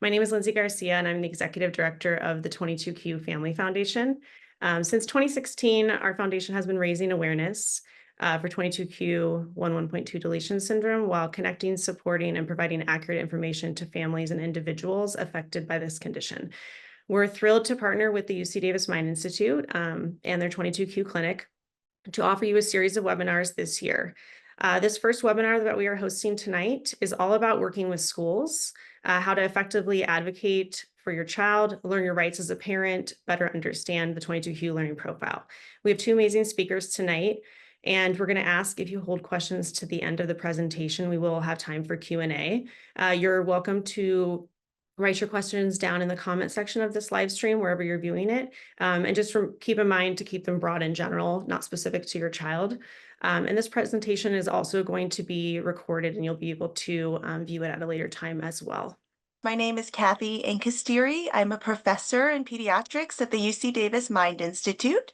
My name is Lindsay Garcia, and I'm the executive director of the 22Q Family Foundation. Since 2016, our foundation has been raising awareness for 22q11.2 deletion syndrome while connecting, supporting, and providing accurate information to families and individuals affected by this condition. We're thrilled to partner with the UC Davis Mind Institute and their 22Q clinic to offer you a series of webinars this year. This first webinar that we are hosting tonight is all about working with schools, how to effectively advocate for your child, learn your rights as a parent, better understand the 22Q learning profile. We have two amazing speakers tonight, and we're going to ask if you hold questions to the end of the presentation. We will have time for Q&A. You're welcome to write your questions down in the comment section of this live stream, wherever you're viewing it. And just keep in mind to keep them broad in general, not specific to your child. And this presentation is also going to be recorded, and you'll be able to view it at a later time as well. My name is Kathy Angkustsiri. I'm a professor in pediatrics at the UC Davis Mind Institute.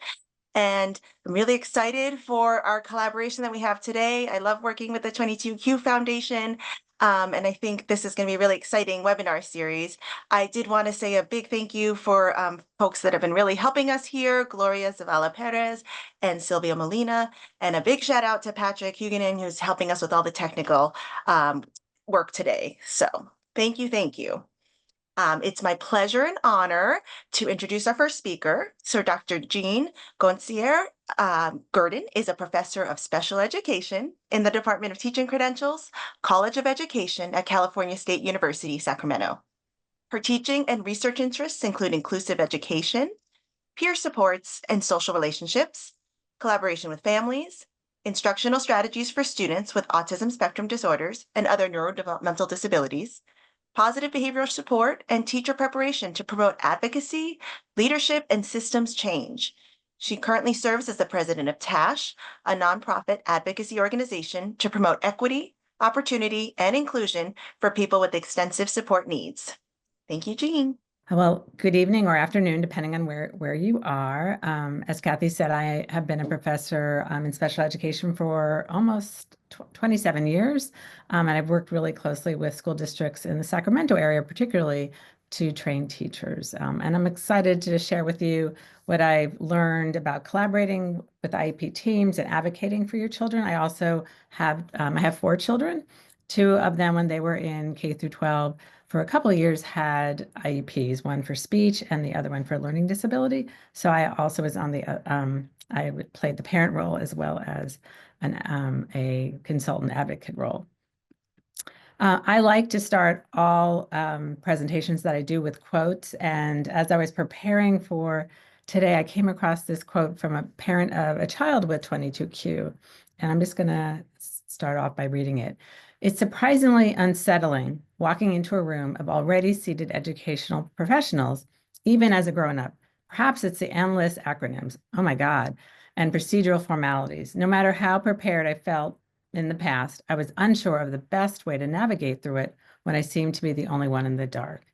And I'm really excited for our collaboration that we have today. I love working with the 22Q Foundation. And I think this is going to be a really exciting webinar series. I did want to say a big thank you for folks that have been really helping us here, Gloria Zavala Perez and Silvia Molina, and a big shout out to Patrick Huguenin, who's helping us with all the technical work today. So thank you, thank you. It's my pleasure and honor to introduce our first speaker. So Dr. Jean Gonsier-Gerdin is a professor of special education in the Department of Teaching Credentials, College of Education at California State University, Sacramento. Her teaching and research interests include inclusive education, peer supports and social relationships, collaboration with families, instructional strategies for students with autism spectrum disorders and other neurodevelopmental disabilities, positive behavioral support, and teacher preparation to promote advocacy, leadership, and systems change. She currently serves as the president of TASH, a nonprofit advocacy organization to promote equity, opportunity, and inclusion for people with extensive support needs. Thank you, Jean. Well, good evening or afternoon, depending on where you are. As Kathy said, I have been a professor in special education for almost 27 years, and I've worked really closely with school districts in the Sacramento area, particularly to train teachers. And I'm excited to share with you what I've learned about collaborating with IEP teams and advocating for your children. I also have, I have 4 children. 2 of them, when they were in K through 12, for a couple of years had IEPs, one for speech and the other one for learning disability. So I also was on the, I played the parent role as well as a consultant advocate role. I like to start all presentations that I do with quotes. And as I was preparing for today, I came across this quote from a parent of a child with 22Q. And I'm just going to start off by reading it. It's surprisingly unsettling walking into a room of already seated educational professionals, even as a grown-up. Perhaps it's the endless acronyms, oh my God, and procedural formalities. No matter how prepared I felt in the past, I was unsure of the best way to navigate through it when I seemed to be the only one in the dark.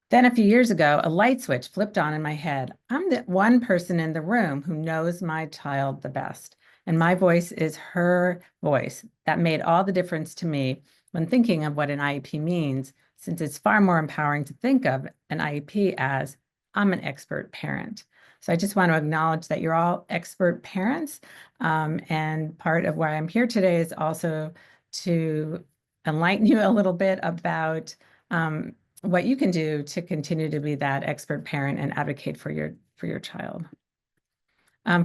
Then a few years ago, a light switch flipped on in my head. I'm the one person in the room who knows my child the best. And my voice is her voice. That made all the difference to me when thinking of what an IEP means, since it's far more empowering to think of an IEP as, I'm an expert parent. So I just want to acknowledge that you're all expert parents. And part of why I'm here today is also to enlighten you a little bit about what you can do to continue to be that expert parent and advocate for your child.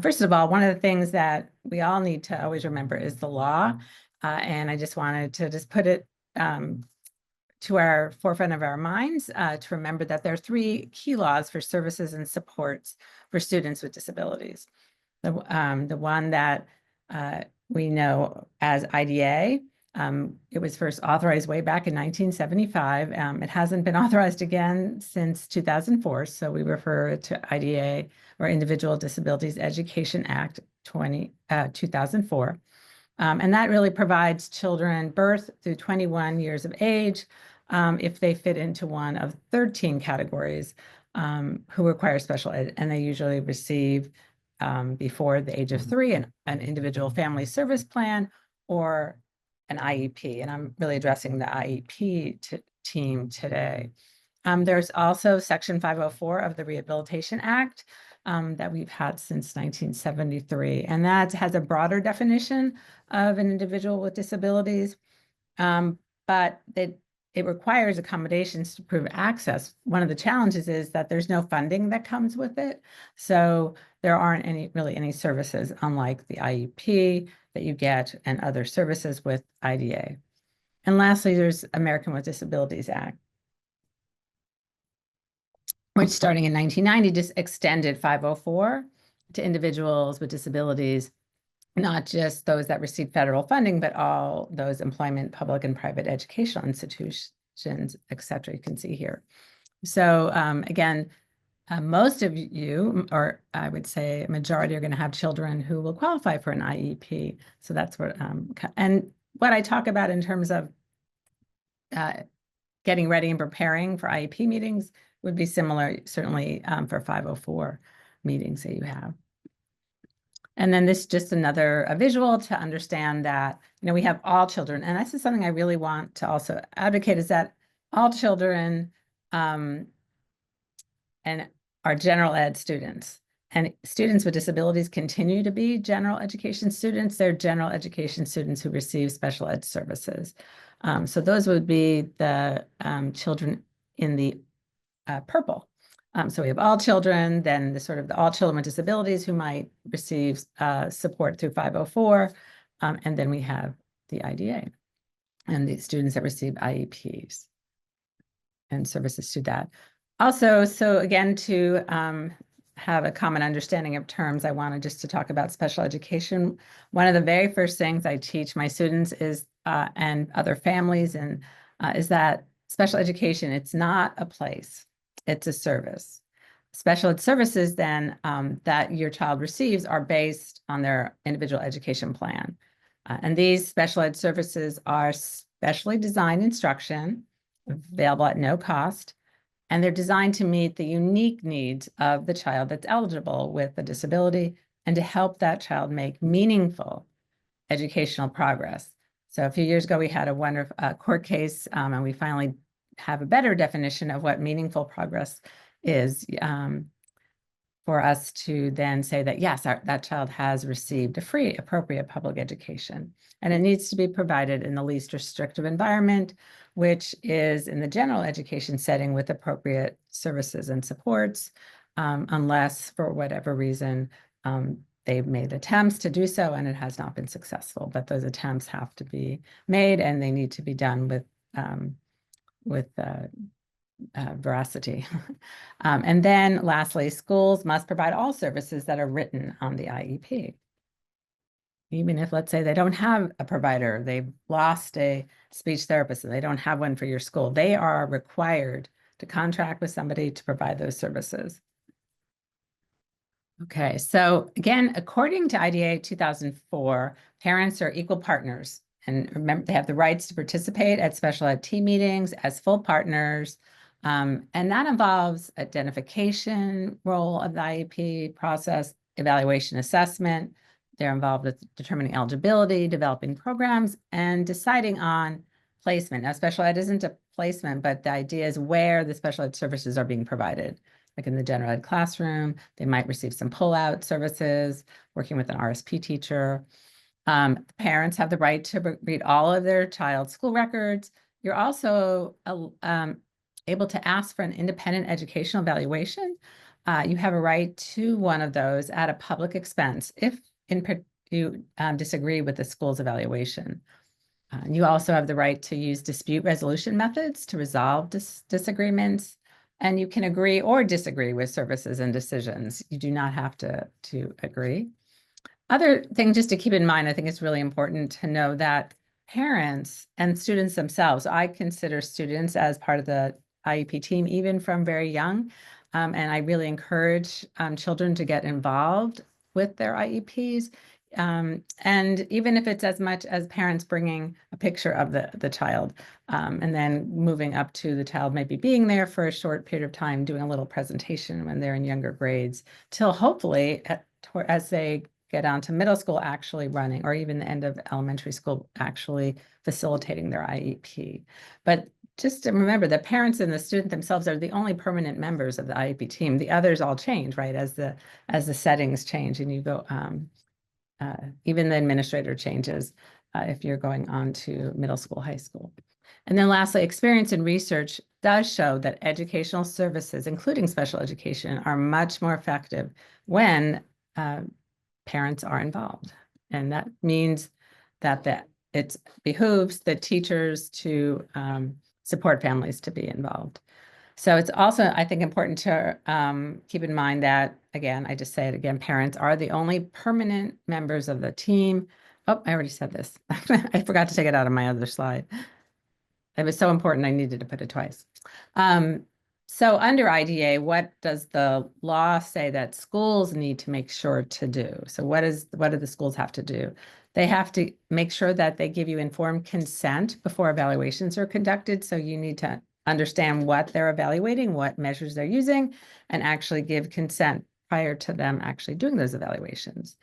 First of all, one of the things that we all need to always remember is the law. And I just wanted to just put it to our forefront of our minds to remember that there are 3 key laws for services and supports for students with disabilities. The one that we know as IDA, it was first authorized way back in 1975. It hasn't been authorized again since 2004, so we refer to IDA, or Individual Disabilities Education Act 2004. And that really provides children birth through 21 years of age, if they fit into one of 13 categories, who require special ed, and they usually receive before the age of 3 an individual family service plan or an IEP. And I'm really addressing the IEP team today. There's also Section 504 of the Rehabilitation Act that we've had since 1973, and that has a broader definition of an individual with disabilities, but it requires accommodations to prove access. One of the challenges is that there's no funding that comes with it, so there aren't really any services, unlike the IEP that you get and other services with IDA. And lastly, there's American with Disabilities Act, which starting in 1990 just extended 504 to individuals with disabilities, not just those that receive federal funding, but all those employment, public and private educational institutions, et cetera, you can see here. So again, most of you, or I would say a majority, are going to have children who will qualify for an IEP. So that's what, and what I talk about in terms of getting ready and preparing for IEP meetings would be similar, certainly for 504 meetings that you have. And then this is just another visual to understand that, you know, we have all children. And this is something I really want to also advocate, is that all children and are general ed students. And students with disabilities continue to be general education students. They're general education students who receive special ed services. So those would be the children in the purple. So we have all children, then the sort of the all children with disabilities who might receive support through 504, and then we have the IDA and the students that receive IEPs and services to that. Also, so again, to have a common understanding of terms, I wanted just to talk about special education. One of the very first things I teach my students is, and other families, and is that special education, it's not a place, it's a service. Special ed services then that your child receives are based on their individual education plan. And these special ed services are specially designed instruction, available at no cost, and they're designed to meet the unique needs of the child that's eligible with a disability and to help that child make meaningful educational progress. So a few years ago, we had a wonderful court case, and we finally have a better definition of what meaningful progress is, for us to then say that, yes, that child has received a free, appropriate public education. And it needs to be provided in the least restrictive environment, which is in the general education setting with appropriate services and supports, unless for whatever reason they've made attempts to do so and it has not been successful. But those attempts have to be made, and they need to be done with veracity. And then lastly, schools must provide all services that are written on the IEP. Even if, let's say, they don't have a provider, they've lost a speech therapist and they don't have one for your school, they are required to contract with somebody to provide those services. Okay, so again, according to IDA 2004, parents are equal partners. And remember, they have the rights to participate at special ed team meetings as full partners. And that involves identification role of the IEP process, evaluation assessment. They're involved with determining eligibility, developing programs, and deciding on placement. Now, special ed isn't a placement, but the idea is where the special ed services are being provided. Like in the general ed classroom, they might receive some pull-out services, working with an RSP teacher. Parents have the right to read all of their child's school records. You're also able to ask for an independent educational evaluation. You have a right to one of those at a public expense if you disagree with the school's evaluation. You also have the right to use dispute resolution methods to resolve disagreements, and you can agree or disagree with services and decisions. You do not have to agree. Other thing just to keep in mind, I think it's really important to know that parents and students themselves, I consider students as part of the IEP team, even from very young. And I really encourage children to get involved with their IEPs. And even if it's as much as parents bringing a picture of the child, and then moving up to the child maybe being there for a short period of time, doing a little presentation when they're in younger grades, till hopefully as they get on to middle school actually running, or even the end of elementary school actually facilitating their IEP. But just to remember, the parents and the student themselves are the only permanent members of the IEP team. The others all change, right, as the settings change, and you go, even the administrator changes if you're going on to middle school, high school. And then lastly, experience and research does show that educational services, including special education, are much more effective when parents are involved. And that means that it behooves the teachers to support families to be involved. So it's also, I think, important to keep in mind that, again, I just say it again, parents are the only permanent members of the team. Oh, I already said this. I forgot to take it out of my other slide. It was so important, I needed to put it twice. So under IDA, what does the law say that schools need to make sure to do? So what do the schools have to do? They have to make sure that they give you informed consent before evaluations are conducted. So you need to understand what they're evaluating, what measures they're using, and actually give consent prior to them actually doing those evaluations.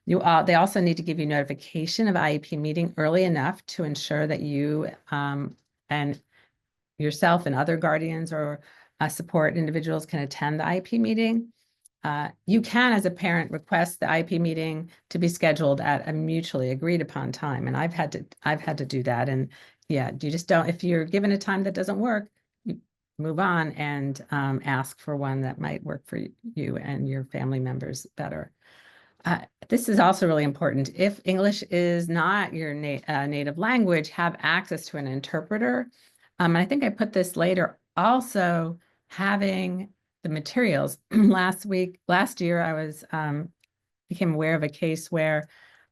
They also need to give you notification of IEP meeting early enough to ensure that you and yourself and other guardians or support individuals can attend the IEP meeting. You can, as a parent, request the IEP meeting to be scheduled at a mutually agreed upon time. And I've had to do that. And yeah, you just don't, if you're given a time that doesn't work, you move on and ask for one that might work for you and your family members better. This is also really important. If English is not your native language, have access to an interpreter. I think I put this later. Also, having the materials. Last year, I became aware of a case where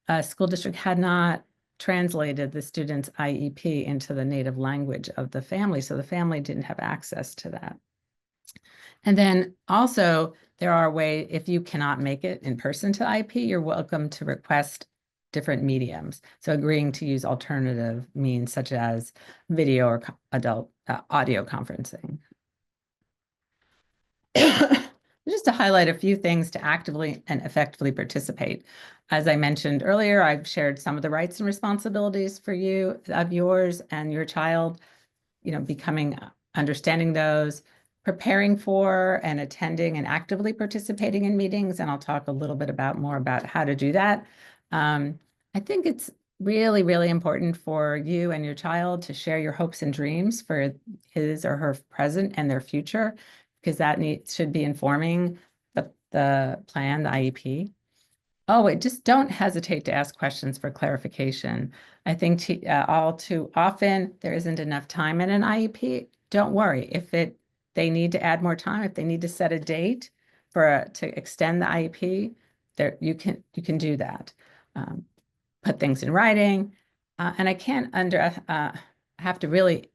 a school district had not translated the student's IEP into the native language of the family, so the family didn't have access to that. And then also, there are ways, if you cannot make it in person to IEP, you're welcome to request different mediums. So agreeing to use alternative means such as video or adult audio conferencing. Just to highlight a few things to actively and effectively participate. As I mentioned earlier, I've shared some of the rights and responsibilities for you, of yours and your child, understanding those, preparing for and attending and actively participating in meetings. And I'll talk a little bit more about how to do that. I think it's really, really important for you and your child to share your hopes and dreams for his or her present and their future, because that should be informing the plan, the IEP. Oh, just don't hesitate to ask questions for clarification. I think all too often there isn't enough time in an IEP. Don't worry. If they need to add more time, if they need to set a date to extend the IEP, you can do that. Put things in writing, and I can't have to really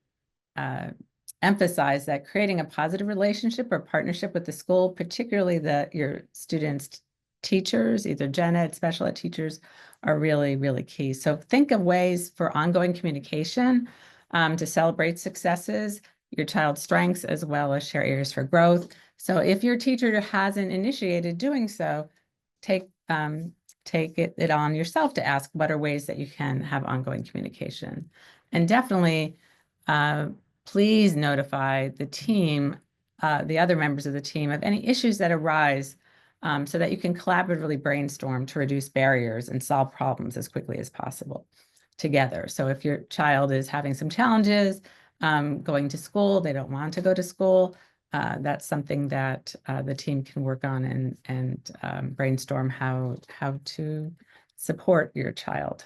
emphasize that creating a positive relationship or partnership with the school, particularly your students' teachers, either gen ed, special ed teachers, are really, really key. So think of ways for ongoing communication to celebrate successes, your child's strengths, as well as share areas for growth. So if your teacher hasn't initiated doing so, take it on yourself to ask what are ways that you can have ongoing communication. And definitely, please notify the team, the other members of the team, of any issues that arise so that you can collaboratively brainstorm to reduce barriers and solve problems as quickly as possible together. So if your child is having some challenges going to school, they don't want to go to school, that's something that the team can work on and brainstorm how to support your child.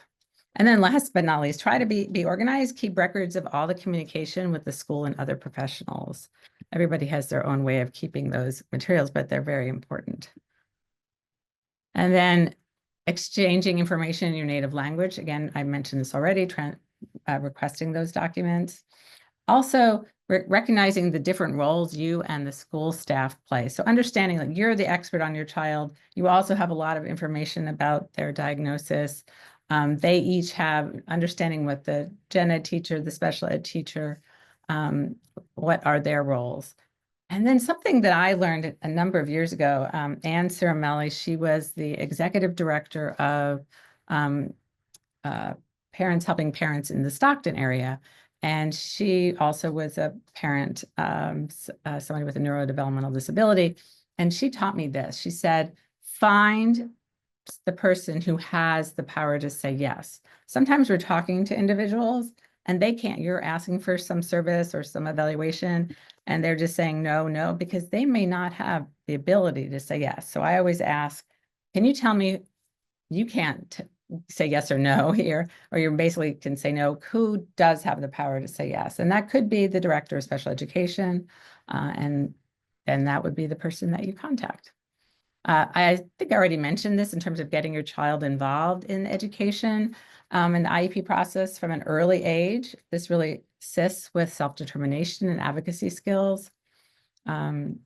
And then last but not least, try to be organized, keep records of all the communication with the school and other professionals. Everybody has their own way of keeping those materials, but they're very important. And then exchanging information in your native language. Again, I mentioned this already, requesting those documents. Also, recognizing the different roles you and the school staff play. So understanding that you're the expert on your child. You also have a lot of information about their diagnosis. They each have understanding what the gen ed teacher, the special ed teacher, what are their roles. And then something that I learned a number of years ago, Ann Ciramelli, she was the executive director of Parents Helping Parents in the Stockton area. And she also was a parent, somebody with a neurodevelopmental disability. And she taught me this. She said, find the person who has the power to say yes. Sometimes we're talking to individuals and they can't, you're asking for some service or some evaluation, and they're just saying no, because they may not have the ability to say yes. So I always ask, can you tell me, you can't say yes or no here, or you basically can say no, who does have the power to say yes? And that could be the director of special education, and that would be the person that you contact. I think I already mentioned this in terms of getting your child involved in education and the IEP process from an early age. This really assists with self-determination and advocacy skills. Know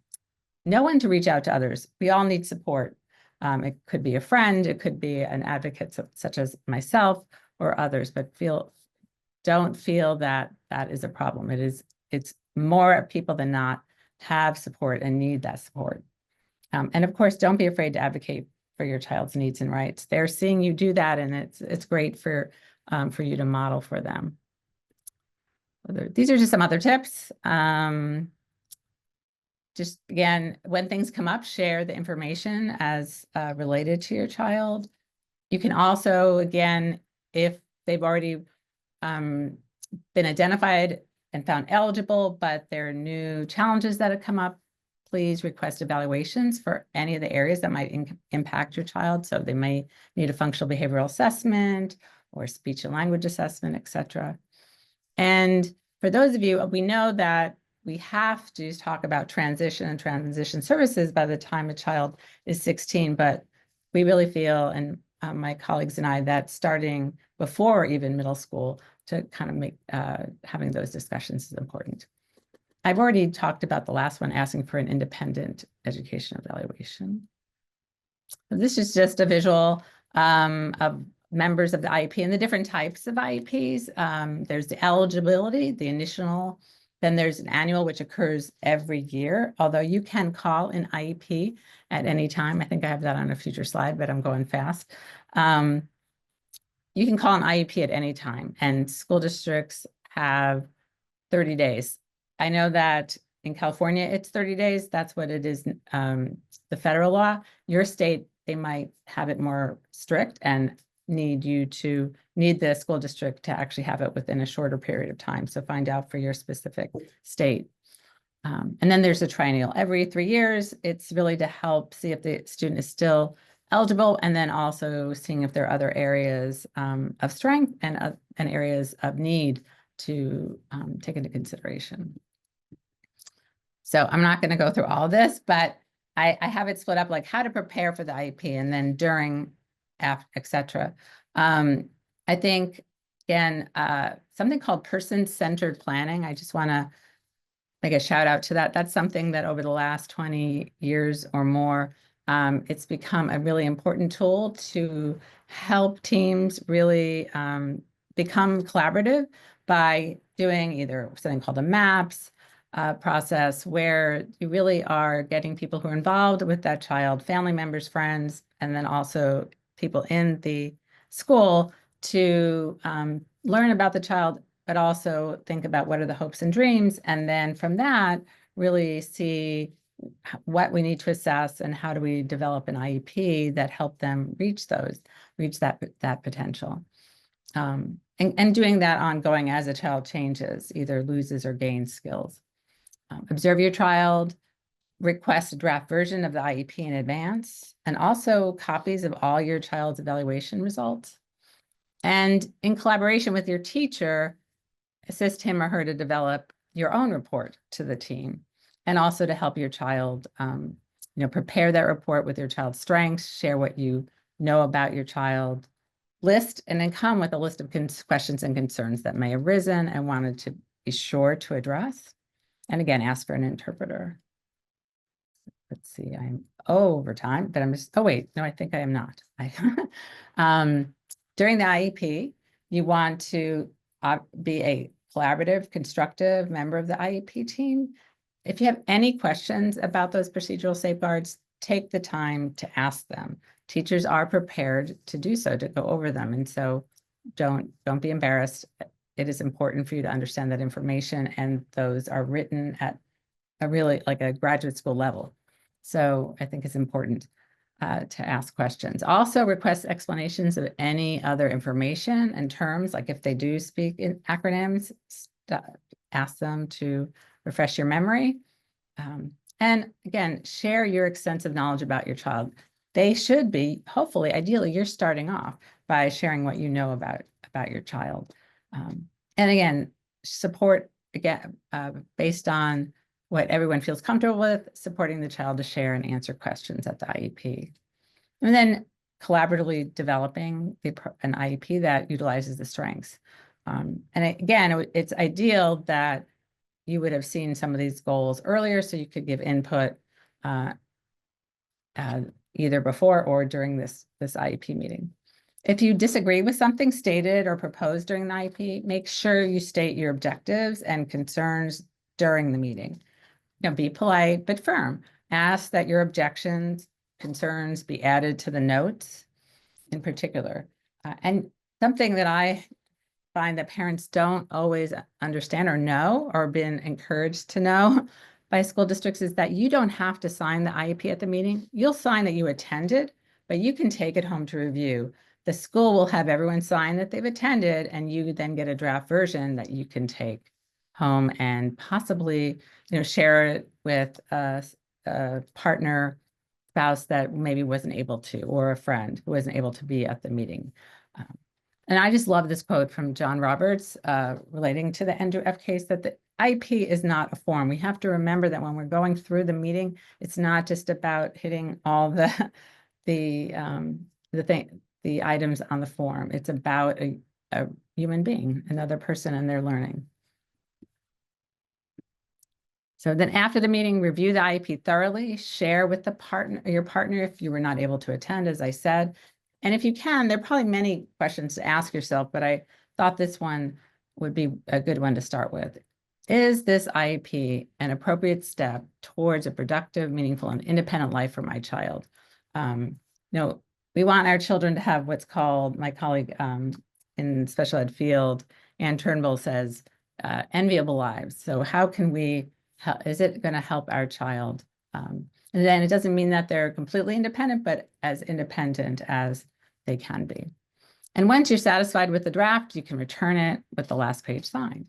when to reach out to others. We all need support. It could be a friend, it could be an advocate such as myself or others, but don't feel that that is a problem. It's more people than not have support and need that support. And of course, don't be afraid to advocate for your child's needs and rights. They're seeing you do that, and it's great for you to model for them. These are just some other tips. Just again, when things come up, share the information as related to your child. You can also, again, if they've already been identified and found eligible, but there are new challenges that have come up, please request evaluations for any of the areas that might impact your child. So they may need a functional behavioral assessment or speech and language assessment, etc. And for those of you, we know that we have to talk about transition and transition services by the time a child is 16, but we really feel, and my colleagues and I, that starting before even middle school to kind of make having those discussions is important. I've already talked about the last one, asking for an independent education evaluation. This is just a visual of members of the IEP and the different types of IEPs. There's the eligibility, the initial, then there's an annual, which occurs every year, although you can call an IEP at any time. I think I have that on a future slide, but I'm going fast. You can call an IEP at any time, and school districts have 30 days. I know that in California, it's 30 days. That's what it is, the federal law. Your state, they might have it more strict and need the school district to actually have it within a shorter period of time. So find out for your specific state. And then there's a triennial. Every 3 years, it's really to help see if the student is still eligible, and then also seeing if there are other areas of strength and areas of need to take into consideration. So I'm not going to go through all of this, but I have it split up like how to prepare for the IEP and then during, after, etc. I think, again, something called person-centered planning. I just want to make a shout out to that. That's something that over the last 20 years or more, it's become a really important tool to help teams really become collaborative by doing either something called a MAPS process, where you really are getting people who are involved with that child, family members, friends, and then also people in the school to learn about the child, but also think about what are the hopes and dreams. And then from that, really see what we need to assess and how do we develop an IEP that help them reach that potential. And doing that ongoing as a child changes, either loses or gains skills. Observe your child, request a draft version of the IEP in advance, and also copies of all your child's evaluation results. And in collaboration with your teacher, assist him or her to develop your own report to the team, and also to help your child, prepare that report with your child's strengths, share what you know about your child, list, and then come with a list of questions and concerns that may have arisen and wanted to be sure to address. And again, ask for an interpreter. Let's see, I'm over time, but I'm just, oh wait, no, I think I am not. During the IEP, you want to be a collaborative, constructive member of the IEP team. If you have any questions about those procedural safeguards, take the time to ask them. Teachers are prepared to do so, to go over them. And so don't be embarrassed. it is important for you to understand that information, and those are written at a really like a graduate school level. So I think it's important to ask questions. Also request explanations of any other information and terms, like if they do speak in acronyms, ask them to refresh your memory. And again, share your extensive knowledge about your child. They should be, hopefully, ideally, you're starting off by sharing what you know about your child. And again, support, again, based on what everyone feels comfortable with, supporting the child to share and answer questions at the IEP. And then collaboratively developing an IEP that utilizes the strengths. And again, it's ideal that you would have seen some of these goals earlier so you could give input either before or during this IEP meeting. If you disagree with something stated or proposed during the IEP, make sure you state your objectives and concerns during the meeting. Be polite but firm. Ask that your objections, concerns be added to the notes in particular. And something that I find that parents don't always understand or know or been encouraged to know by school districts is that you don't have to sign the IEP at the meeting. You'll sign that you attended, but you can take it home to review. The school will have everyone sign that they've attended, and you then get a draft version that you can take home and possibly, share it with a partner, spouse that maybe wasn't able to, or a friend who wasn't able to be at the meeting. And I just love this quote from John Roberts relating to the Andrew F. case, that the IEP is not a form. We have to remember that when we're going through the meeting, it's not just about hitting all the items on the form. It's about a human being, another person, and their learning. So then after the meeting, review the IEP thoroughly, share with your partner if you were not able to attend, as I said. And if you can, there are probably many questions to ask yourself, but I thought this one would be a good one to start with. Is this IEP an appropriate step towards a productive, meaningful, and independent life for my child? We want our children to have what's called, my colleague in special ed field, Ann Turnbull says, enviable lives. So how can we, is it going to help our child? And then it doesn't mean that they're completely independent, but as independent as they can be. And once you're satisfied with the draft, you can return it with the last page signed.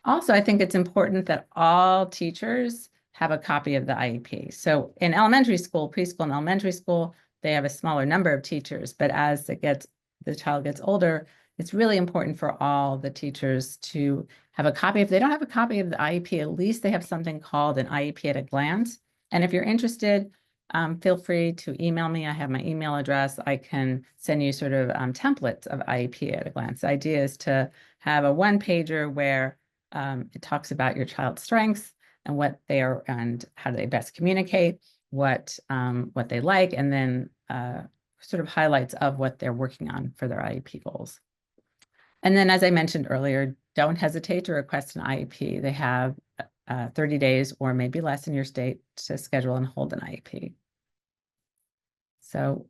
Also, I think it's important that all teachers have a copy of the IEP. So in elementary school, preschool and elementary school, they have a smaller number of teachers, but as the child gets older, it's really important for all the teachers to have a copy. If they don't have a copy of the IEP, at least they have something called an IEP at a glance. And if you're interested, feel free to email me. I have my email address. I can send you sort of templates of IEP at a glance. The idea is to have a one-pager where it talks about your child's strengths and what they are and how do they best communicate, what they like, and then sort of highlights of what they're working on for their IEP goals. And then, as I mentioned earlier, don't hesitate to request an IEP. They have 30 days or maybe less in your state to schedule and hold an IEP. So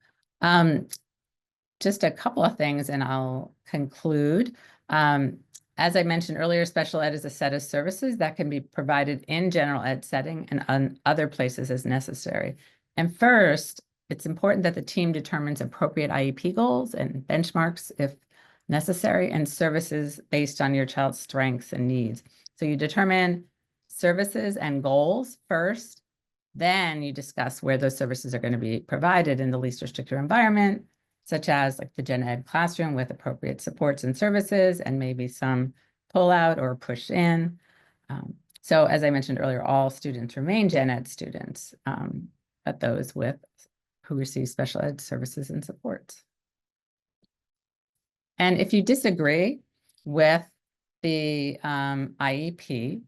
just a couple of things and I'll conclude. As I mentioned earlier, special ed is a set of services that can be provided in general ed setting and on other places as necessary. And first, it's important that the team determines appropriate IEP goals and benchmarks if necessary, and services based on your child's strengths and needs. So you determine services and goals first, then you discuss where those services are going to be provided in the least restrictive environment, such as like the gen ed classroom with appropriate supports and services, and maybe some pull out or push in. So as I mentioned earlier, all students remain gen ed students, but those who receive special ed services and supports. And if you disagree with the IEP,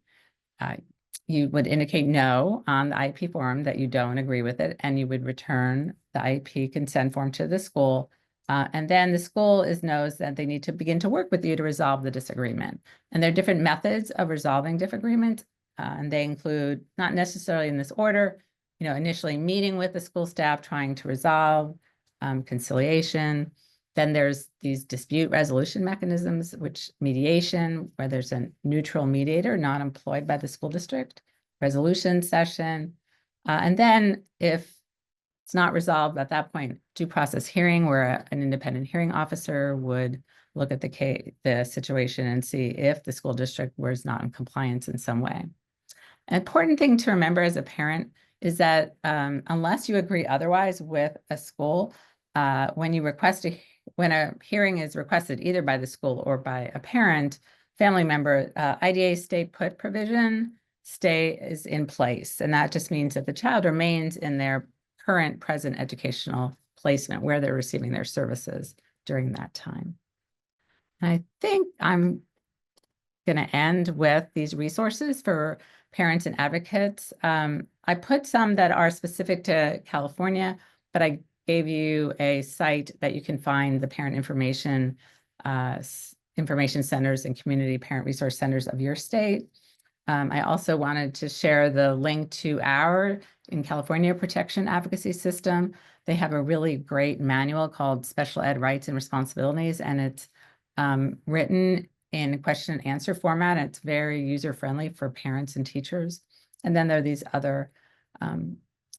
you would indicate no on the IEP form that you don't agree with it, and you would return the IEP consent form to the school. And then the school knows that they need to begin to work with you to resolve the disagreement. And there are different methods of resolving disagreement, and they include, not necessarily in this order, initially meeting with the school staff, trying to resolve, conciliation, Then there's these dispute resolution mechanisms, which mediation, where there's a neutral mediator not employed by the school district, resolution session. And then if it's not resolved at that point, due process hearing, where an independent hearing officer would look at the situation and see if the school district was not in compliance in some way. An important thing to remember as a parent is that unless you agree otherwise with a school, when a hearing is requested either by the school or by a parent, family member, IDA stay put provision is in place. And that just means that the child remains in their current present educational placement where they're receiving their services during that time. And I think I'm going to end with these resources for parents and advocates. I put some that are specific to California, but I gave you a site that you can find the parent information centers and community parent resource centers of your state. I also wanted to share the link to our in California protection advocacy system. They have a really great manual called Special Ed Rights and Responsibilities, and it's written in question and answer format. It's very user-friendly for parents and teachers. And then there are these other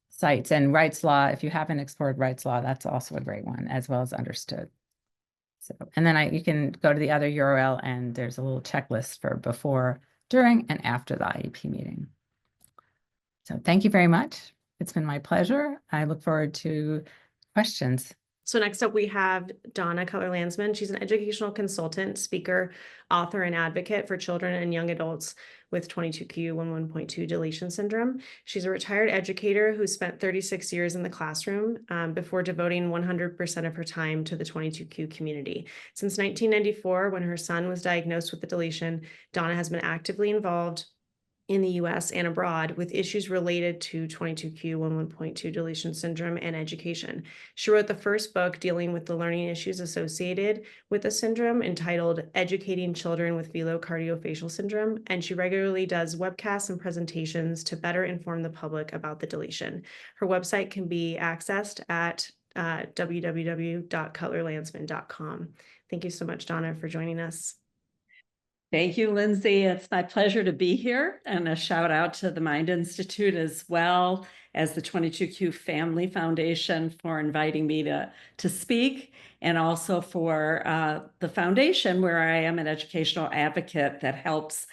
sites, and Rights Law. If you haven't explored Rights Law, that's also a great one, as well as Understood. So, and then you can go to the other URL, and there's a little checklist for before, during, and after the IEP meeting. So thank you very much. It's been my pleasure. I look forward to questions. So next up, we have Donna Cutler-Landsman. She's an educational consultant, speaker, author, and advocate for children and young adults with 22q11.2 deletion syndrome. She's a retired educator who spent 36 years in the classroom before devoting 100% of her time to the 22q community. Since 1994, when her son was diagnosed with the deletion, Donna has been actively involved in the US and abroad with issues related to 22q11.2 deletion syndrome and education. She wrote the first book dealing with the learning issues associated with the syndrome, entitled Educating Children with Velocardiofacial Syndrome, and she regularly does webcasts and presentations to better inform the public about the deletion. Her website can be accessed at www.cutlerlandsman.com. Thank you so much, Donna, for joining us. Thank you, Lindsay. It's my pleasure to be here, and a shout out to the Mind Institute as well as the 22q Family Foundation for inviting me to speak, and also for the foundation, where I am an educational advocate that helps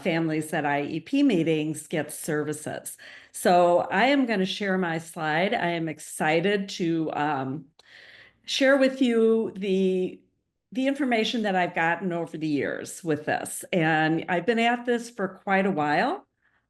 families at IEP meetings get services. So I am going to share my slide. I am excited to share with you the information that I've gotten over the years with this. And I've been at this for quite a while.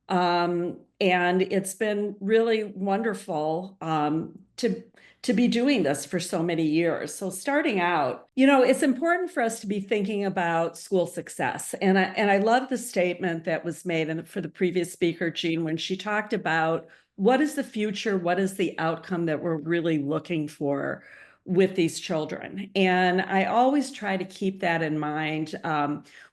And it's been really wonderful to be doing this for so many years. So starting out, it's important for us to be thinking about school success. And I love the statement that was made for the previous speaker, Jean, when she talked about what is the future, what is the outcome that we're really looking for with these children. And I always try to keep that in mind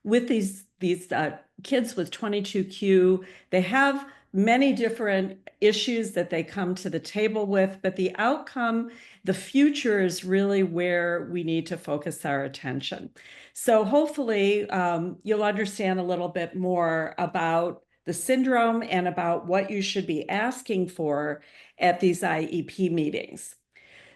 with these kids with 22q. They have many different issues that they come to the table with, but the outcome, the future, is really where we need to focus our attention. So hopefully you'll understand a little bit more about the syndrome and about what you should be asking for at these IEP meetings.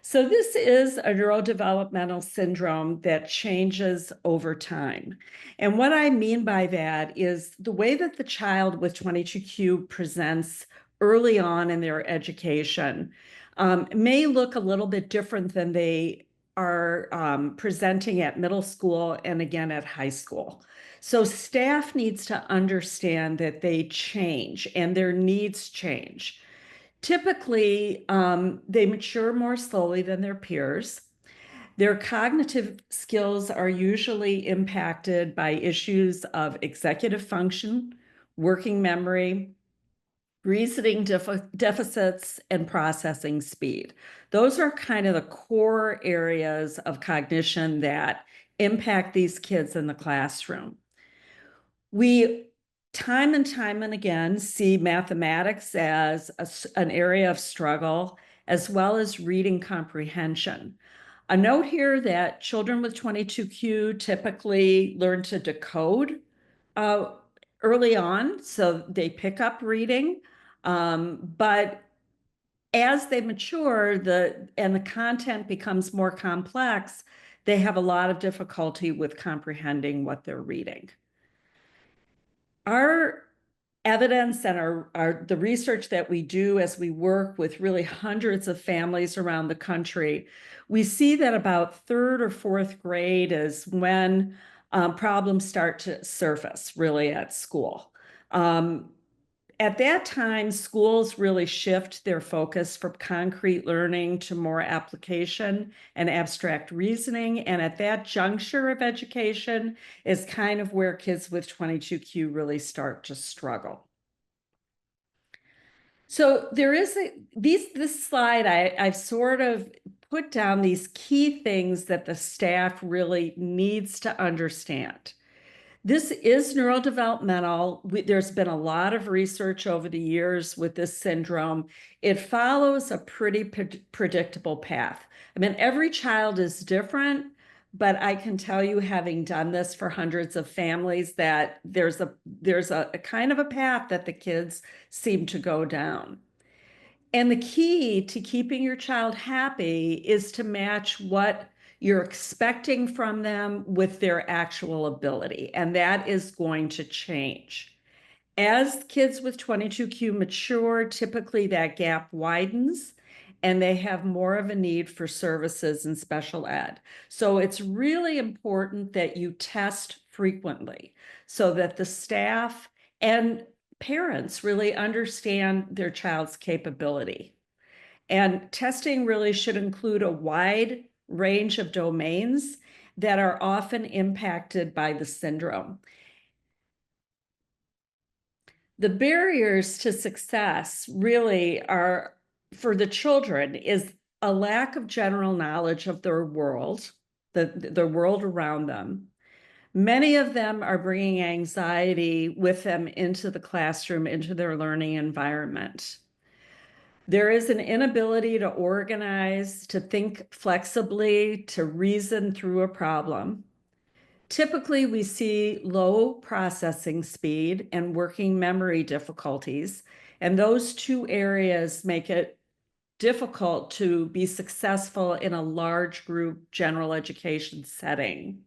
So this is a neurodevelopmental syndrome that changes over time. And what I mean by that is the way that the child with 22q presents early on in their education may look a little bit different than they are presenting at middle school and again at high school. So staff needs to understand that they change and their needs change. Typically, they mature more slowly than their peers. Their cognitive skills are usually impacted by issues of executive function, working memory, reasoning deficits, and processing speed. Those are kind of the core areas of cognition that impact these kids in the classroom. We time and again see mathematics as an area of struggle, as well as reading comprehension. A note here that children with 22q typically learn to decode early on, so they pick up reading, but as they mature, and the content becomes more complex, they have a lot of difficulty with comprehending what they're reading. Our evidence and the research that we do as we work with really hundreds of families around the country, we see that about third or fourth grade is when problems start to surface really at school. At that time, schools really shift their focus from concrete learning to more application and abstract reasoning. And at that juncture of education is kind of where kids with 22q really start to struggle. So there is this slide, I've sort of put down these key things that the staff really needs to understand. This is neurodevelopmental. There's been a lot of research over the years with this syndrome. It follows a pretty predictable path. I mean, every child is different, but I can tell you, having done this for hundreds of families, that there's a kind of a path that the kids seem to go down. And the key to keeping your child happy is to match what you're expecting from them with their actual ability, and that is going to change. As kids with 22q mature, typically that gap widens and they have more of a need for services and special ed. So it's really important that you test frequently so that the staff and parents really understand their child's capability. And testing really should include a wide range of domains that are often impacted by the syndrome. The barriers to success really are, for the children, is a lack of general knowledge of their world, the world around them. Many of them are bringing anxiety with them into the classroom, into their learning environment. There is an inability to organize, to think flexibly, to reason through a problem. Typically, we see low processing speed and working memory difficulties, and those two areas make it difficult to be successful in a large group general education setting.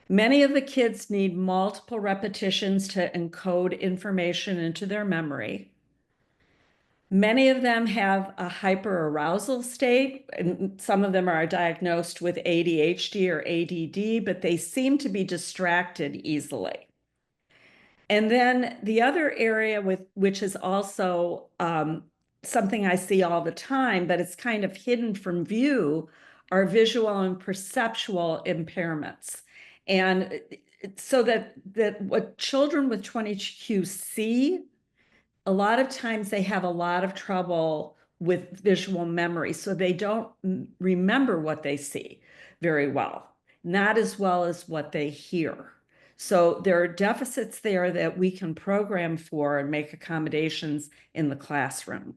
Many of the kids need multiple repetitions to encode information into their memory. Many of them have a hyperarousal state, and some of them are diagnosed with ADHD or ADD, but they seem to be distracted easily. And then the other area which is also something I see all the time, but it's kind of hidden from view, are visual and perceptual impairments. And so that what children with 22q see, a lot of times they have a lot of trouble with visual memory, so they don't remember what they see very well, not as well as what they hear. So there are deficits there that we can program for and make accommodations in the classroom.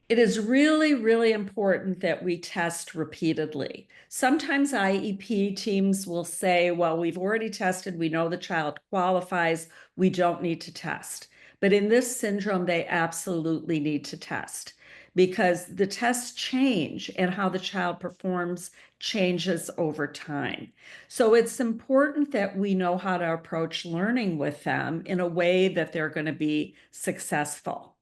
It is really, really important that we test repeatedly. Sometimes IEP teams will say, well, we've already tested, we know the child qualifies, we don't need to test. But in this syndrome, they absolutely need to test, because the tests change and how the child performs changes over time. So it's important that we know how to approach learning with them in a way that they're going to be successful.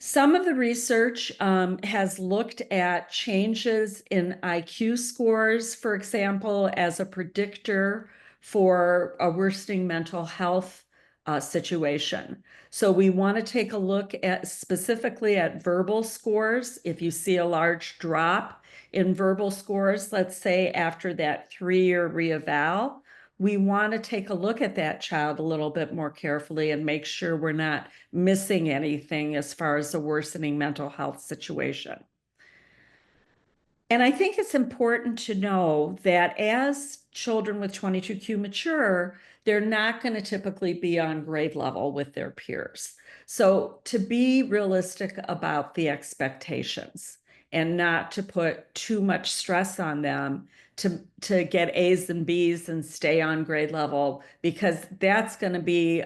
Some of the research has looked at changes in IQ scores, for example, as a predictor for a worsening mental health situation. So we want to take a look at specifically at verbal scores. If you see a large drop in verbal scores, let's say after that 3-year reeval, we want to take a look at that child a little bit more carefully and make sure we're not missing anything as far as the worsening mental health situation. And I think it's important to know that as children with 22q mature, they're not going to typically be on grade level with their peers. So to be realistic about the expectations and not to put too much stress on them to get A's and B's and stay on grade level, because that's going to be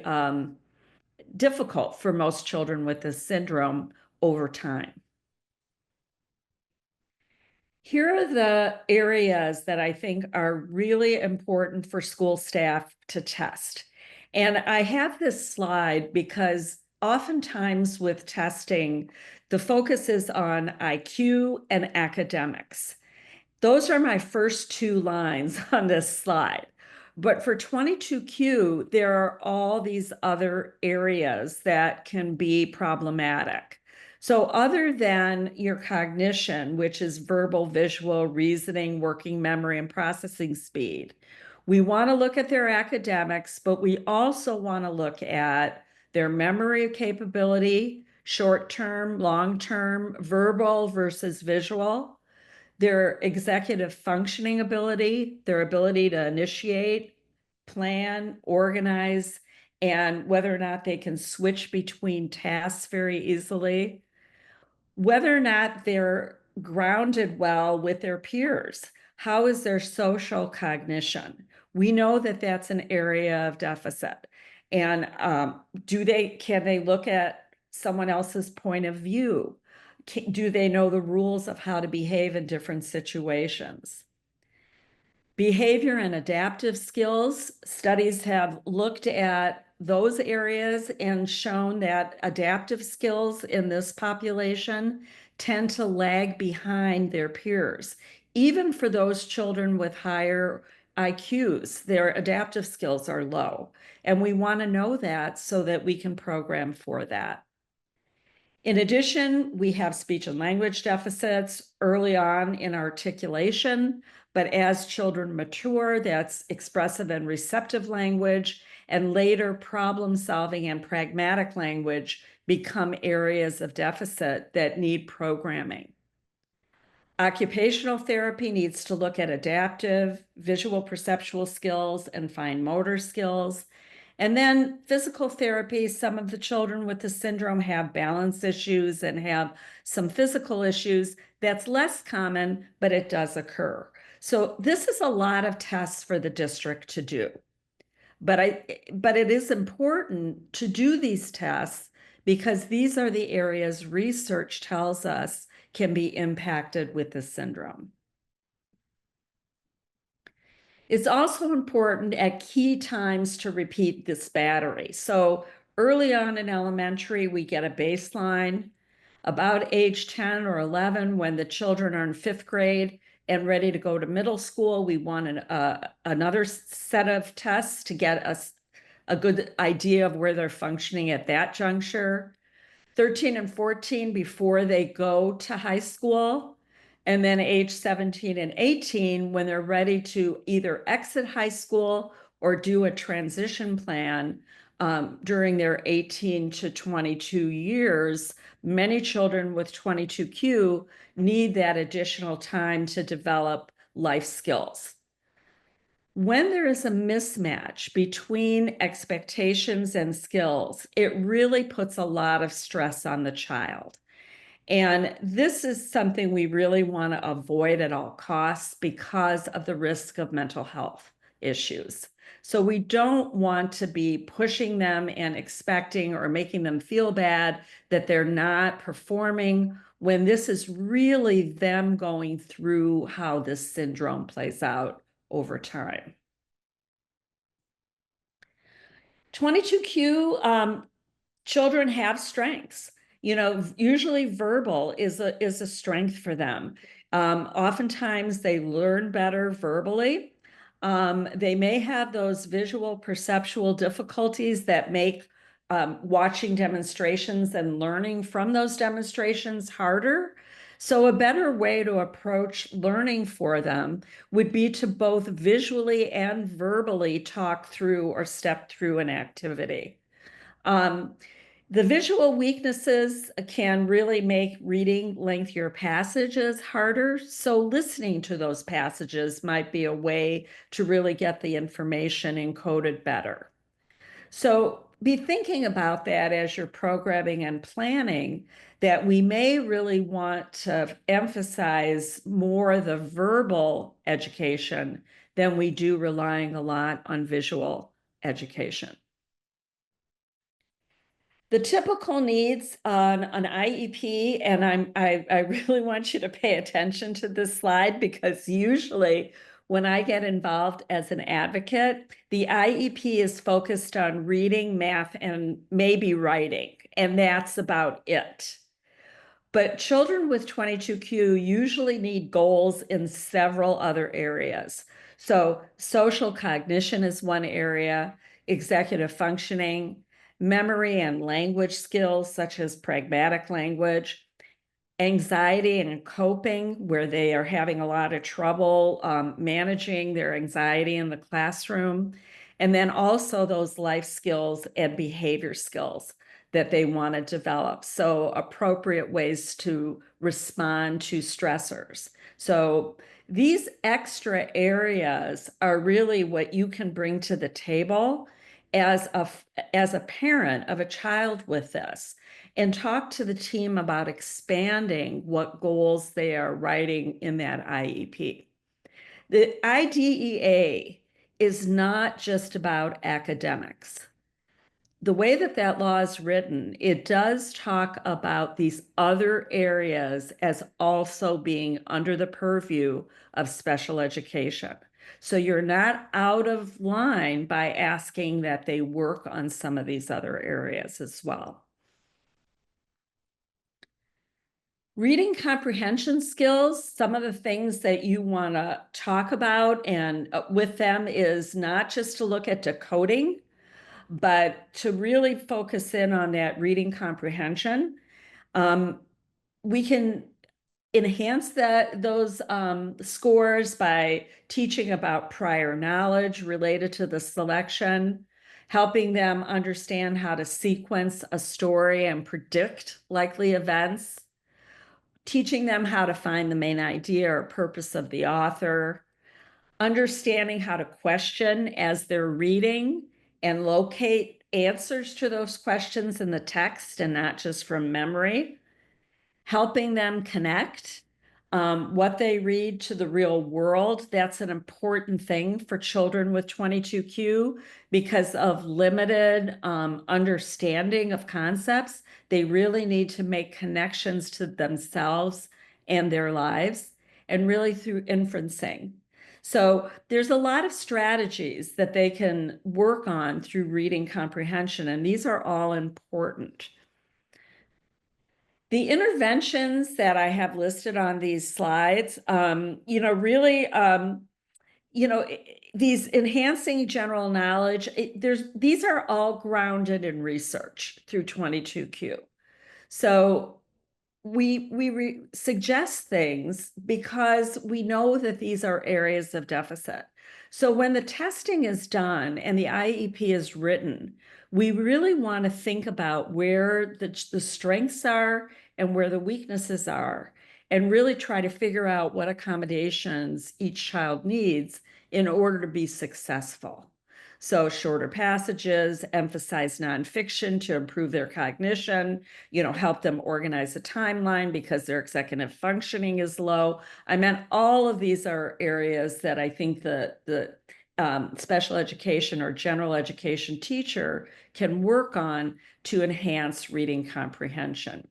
difficult for most children with this syndrome over time. Here are the areas that I think are really important for school staff to test. And I have this slide because oftentimes with testing, the focus is on IQ and academics. Those are my first two lines on this slide. But for 22Q, there are all these other areas that can be problematic. So other than your cognition, which is verbal, visual, reasoning, working memory, and processing speed, we want to look at their academics, but we also want to look at their memory capability, short-term, long-term, verbal versus visual, their executive functioning ability, their ability to initiate, plan, organize, and whether or not they can switch between tasks very easily, whether or not they're grounded well with their peers. How is their social cognition? We know that that's an area of deficit. And can they look at someone else's point of view? Do they know the rules of how to behave in different situations? Behavior and adaptive skills, studies have looked at those areas and shown that adaptive skills in this population tend to lag behind their peers. Even for those children with higher IQs, their adaptive skills are low. And we want to know that so that we can program for that. In addition, we have speech and language deficits early on in articulation, but as children mature, that's expressive and receptive language, and later problem solving and pragmatic language become areas of deficit that need programming. Occupational therapy needs to look at adaptive, visual perceptual skills, and fine motor skills. And then physical therapy, some of the children with the syndrome have balance issues and have some physical issues. That's less common, but it does occur. So this is a lot of tests for the district to do. But it is important to do these tests because these are the areas research tells us can be impacted with the syndrome. It's also important at key times to repeat this battery. So early on in elementary, we get a baseline. About age 10 or 11, when the children are in 5th grade and ready to go to middle school, we want another set of tests to get us a good idea of where they're functioning at that juncture. 13 and 14 before they go to high school. And then age 17 and 18, when they're ready to either exit high school or do a transition plan during their 18 to 22 years, many children with 22Q need that additional time to develop life skills. When there is a mismatch between expectations and skills, it really puts a lot of stress on the child. And this is something we really want to avoid at all costs because of the risk of mental health issues. So we don't want to be pushing them and expecting or making them feel bad that they're not performing when this is really them going through how this syndrome plays out over time. 22Q, children have strengths. You know, usually verbal is a strength for them. Oftentimes they learn better verbally. They may have those visual perceptual difficulties that make watching demonstrations and learning from those demonstrations harder. So a better way to approach learning for them would be to both visually and verbally talk through or step through an activity. The visual weaknesses can really make reading lengthier passages harder, so listening to those passages might be a way to really get the information encoded better. So be thinking about that as you're programming and planning, that we may really want to emphasize more the verbal education than we do relying a lot on visual education. The typical needs on an IEP, and I really want you to pay attention to this slide, because usually when I get involved as an advocate, the IEP is focused on reading, math, and maybe writing, and that's about it. But children with 22Q usually need goals in several other areas. So social cognition is one area, executive functioning, memory and language skills such as pragmatic language, anxiety and coping, where they are having a lot of trouble managing their anxiety in the classroom, and then also those life skills and behavior skills that they want to develop. So appropriate ways to respond to stressors. So these extra areas are really what you can bring to the table as a parent of a child with this, and talk to the team about expanding what goals they are writing in that IEP. The IDEA is not just about academics. The way that that law is written, it does talk about these other areas as also being under the purview of special education. So you're not out of line by asking that they work on some of these other areas as well. Reading comprehension skills, some of the things that you want to talk about and with them is not just to look at decoding, but to really focus in on that reading comprehension. We can enhance those scores by teaching about prior knowledge related to the selection, helping them understand how to sequence a story and predict likely events, teaching them how to find the main idea or purpose of the author, understanding how to question as they're reading and locate answers to those questions in the text and not just from memory, helping them connect what they read to the real world. That's an important thing for children with 22Q because of limited understanding of concepts. They really need to make connections to themselves and their lives, and really through inferencing. So there's a lot of strategies that they can work on through reading comprehension, and these are all important. The interventions that I have listed on these slides, these enhancing general knowledge, these are all grounded in research through 22Q. So we suggest things because we know that these are areas of deficit. So when the testing is done and the IEP is written, we really want to think about where the strengths are and where the weaknesses are, and really try to figure out what accommodations each child needs in order to be successful. So shorter passages, emphasize nonfiction to improve their cognition, help them organize a timeline because their executive functioning is low. I meant all of these are areas that I think the special education or general education teacher can work on to enhance reading comprehension.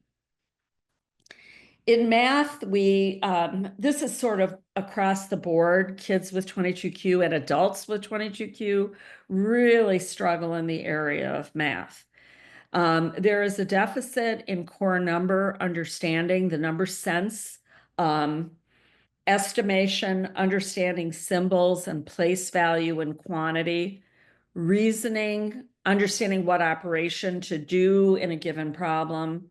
In math, this is sort of across the board. Kids with 22Q and adults with 22Q really struggle in the area of math. There is a deficit in core number understanding, the number sense, estimation, understanding symbols and place value and quantity, reasoning, understanding what operation to do in a given problem.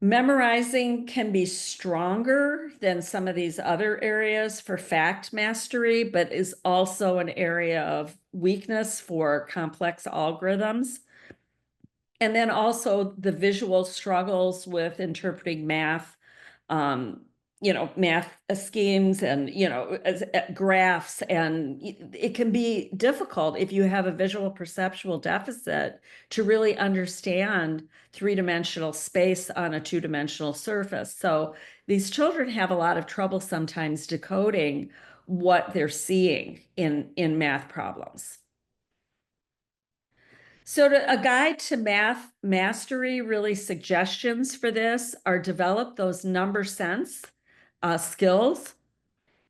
Memorizing can be stronger than some of these other areas for fact mastery, but is also an area of weakness for complex algorithms. And then also the visual struggles with interpreting math, math schemes and, graphs, and it can be difficult if you have a visual perceptual deficit to really understand three-dimensional space on a two-dimensional surface. So these children have a lot of trouble sometimes decoding what they're seeing in math problems. So a guide to math mastery, really suggestions for this are develop those number sense skills,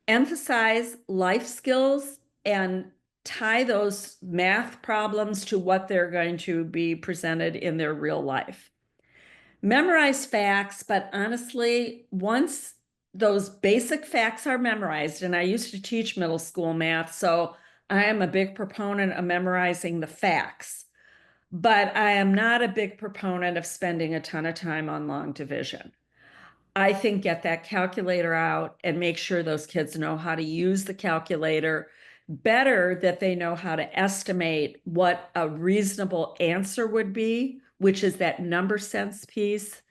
emphasize life skills, and tie those math problems to what they're going to be presented in their real life. Memorize facts, but honestly, once those basic facts are memorized, and I used to teach middle school math, so I am a big proponent of memorizing the facts, but I am not a big proponent of spending a ton of time on long division. I think get that calculator out and make sure those kids know how to use the calculator. Better that they know how to estimate what a reasonable answer would be, which is that number sense piece,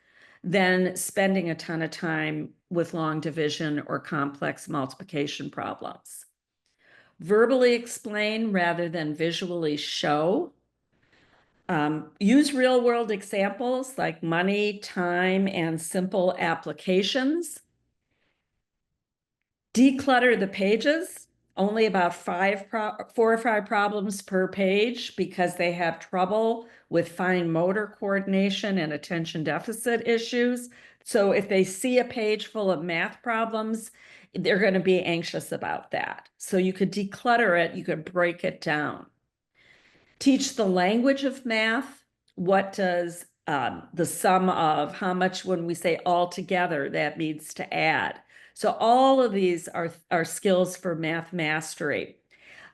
than spending a ton of time with long division or complex multiplication problems. Verbally explain rather than visually show. Use real world examples like money, time, and simple applications. Declutter the pages, only about 4 or 5 problems per page because they have trouble with fine motor coordination and attention deficit issues. So if they see a page full of math problems, they're going to be anxious about that. So you could declutter it, you could break it down. Teach the language of math. What does the sum of, how much when we say all together, that means to add. So all of these are skills for math mastery.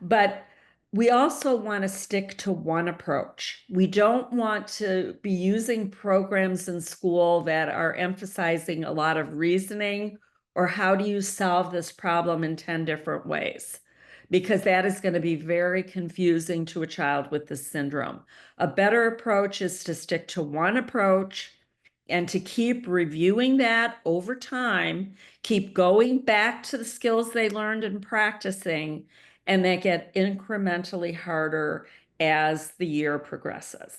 But we also want to stick to one approach. We don't want to be using programs in school that are emphasizing a lot of reasoning or how do you solve this problem in 10 different ways, because that is going to be very confusing to a child with this syndrome. A better approach is to stick to one approach and to keep reviewing that over time, keep going back to the skills they learned and practicing, and that get incrementally harder as the year progresses.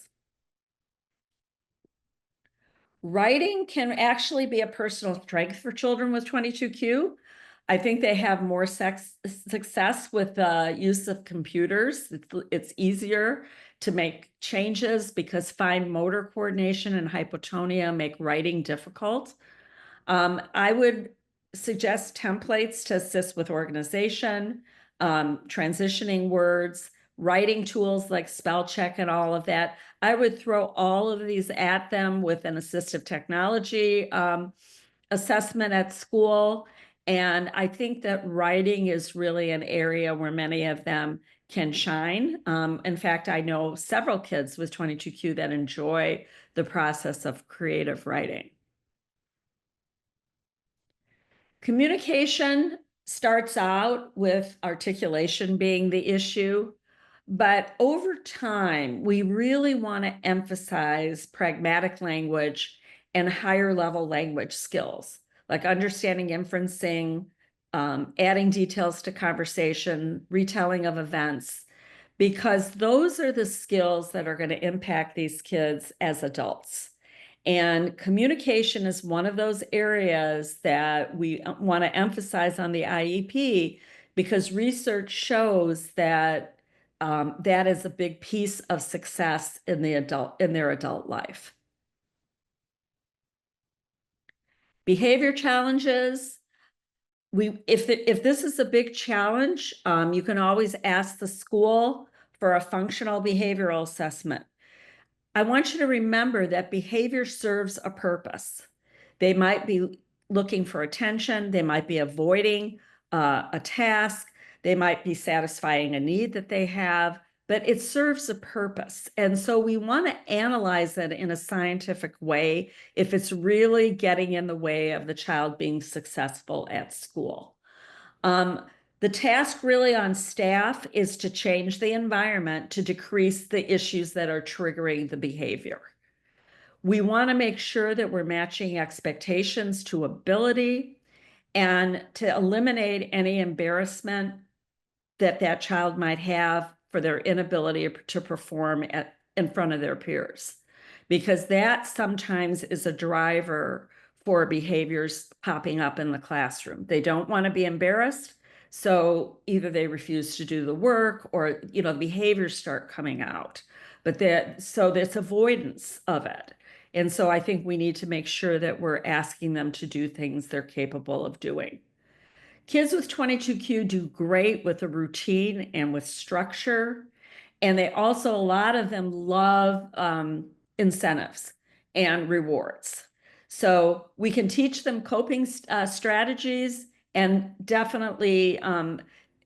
Writing can actually be a personal strength for children with 22q. I think they have more success with the use of computers. It's easier to make changes because fine motor coordination and hypotonia make writing difficult. I would suggest templates to assist with organization, transitioning words, writing tools like spell check and all of that. I would throw all of these at them with an assistive technology assessment at school. And I think that writing is really an area where many of them can shine. In fact, I know several kids with 22q that enjoy the process of creative writing. Communication starts out with articulation being the issue, but over time, we really want to emphasize pragmatic language and higher level language skills, like understanding inferencing, adding details to conversation, retelling of events, because those are the skills that are going to impact these kids as adults. And communication is one of those areas that we want to emphasize on the IEP because research shows that that is a big piece of success in their adult life. Behavior challenges. If this is a big challenge, you can always ask the school for a functional behavioral assessment. I want you to remember that behavior serves a purpose. They might be looking for attention. They might be avoiding a task. They might be satisfying a need that they have, but it serves a purpose. And so we want to analyze it in a scientific way if it's really getting in the way of the child being successful at school. The task really on staff is to change the environment to decrease the issues that are triggering the behavior. We want to make sure that we're matching expectations to ability, and to eliminate any embarrassment that that child might have for their inability to perform in front of their peers, because that sometimes is a driver for behaviors popping up in the classroom. They don't want to be embarrassed, so either they refuse to do the work or, the behaviors start coming out. But so there's avoidance of it. And so I think we need to make sure that we're asking them to do things they're capable of doing. Kids with 22Q do great with a routine and with structure. And they also, a lot of them love incentives and rewards. So we can teach them coping strategies and definitely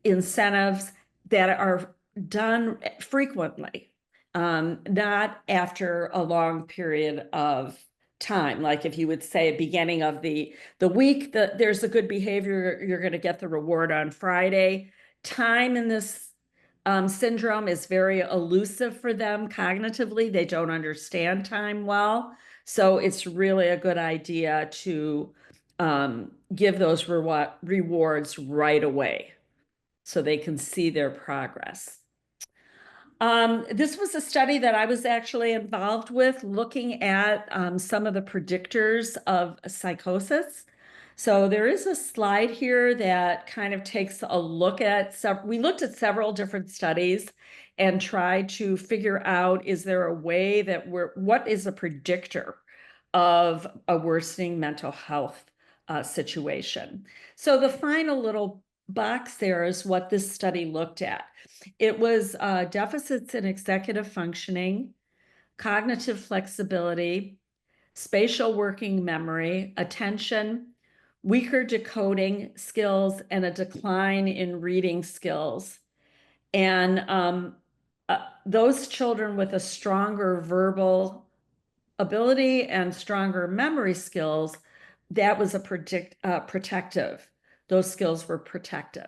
incentives that are done frequently, not after a long period of time. Like if you would say beginning of the week that there's a good behavior, you're going to get the reward on Friday. Time in this syndrome is very elusive for them cognitively. They don't understand time well. So it's really a good idea to give those rewards right away so they can see their progress. This was a study that I was actually involved with, looking at some of the predictors of psychosis. So there is a slide here that kind of takes a look at, we looked at several different studies and tried to figure out, is there a way that what is a predictor of a worsening mental health situation? So the final little box there is what this study looked at. It was deficits in executive functioning, cognitive flexibility, spatial working memory, attention, weaker decoding skills, and a decline in reading skills. And those children with a stronger verbal ability and stronger memory skills, that was a protective. Those skills were protective.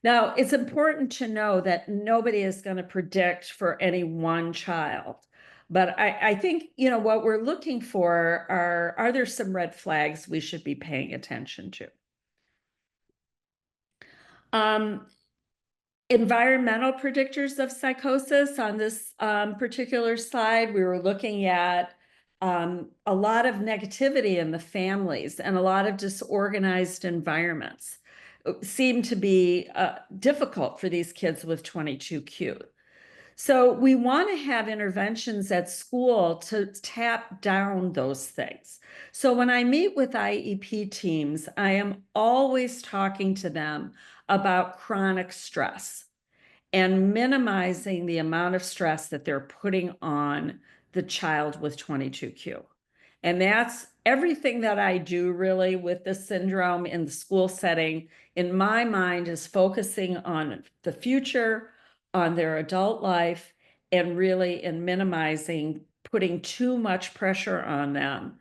Now, it's important to know that nobody is going to predict for any one child. But I think, what we're looking for are there some red flags we should be paying attention to? Environmental predictors of psychosis. On this particular slide, we were looking at a lot of negativity in the families and a lot of disorganized environments seem to be difficult for these kids with 22Q. So we want to have interventions at school to tap down those things. So when I meet with IEP teams, I am always talking to them about chronic stress and minimizing the amount of stress that they're putting on the child with 22Q. And that's everything that I do really with this syndrome in the school setting, in my mind, is focusing on the future, on their adult life, and really in minimizing putting too much pressure on them.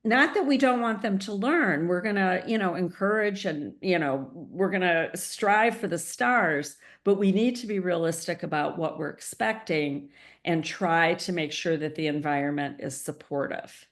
Not that we don't want them to learn. We're going to, encourage and, we're going to strive for the stars, but we need to be realistic about what we're expecting and try to make sure that the environment is supportive.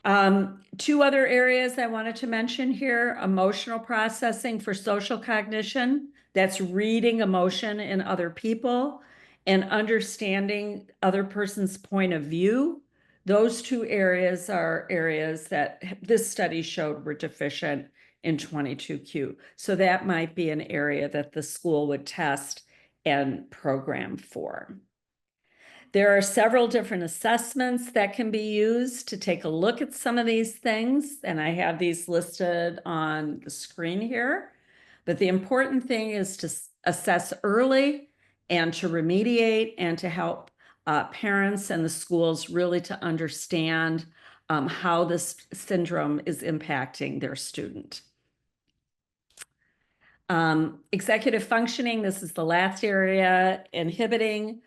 Two other areas I wanted to mention here: emotional processing for social cognition. That's reading emotion in other people and understanding other person's point of view. Those two areas are areas that this study showed were deficient in 22Q. So that might be an area that the school would test and program for. There are several different assessments that can be used to take a look at some of these things, and I have these listed on the screen here. But the important thing is to assess early and to remediate and to help parents and the schools really to understand how this syndrome is impacting their student. Executive functioning, this is the last area: inhibiting,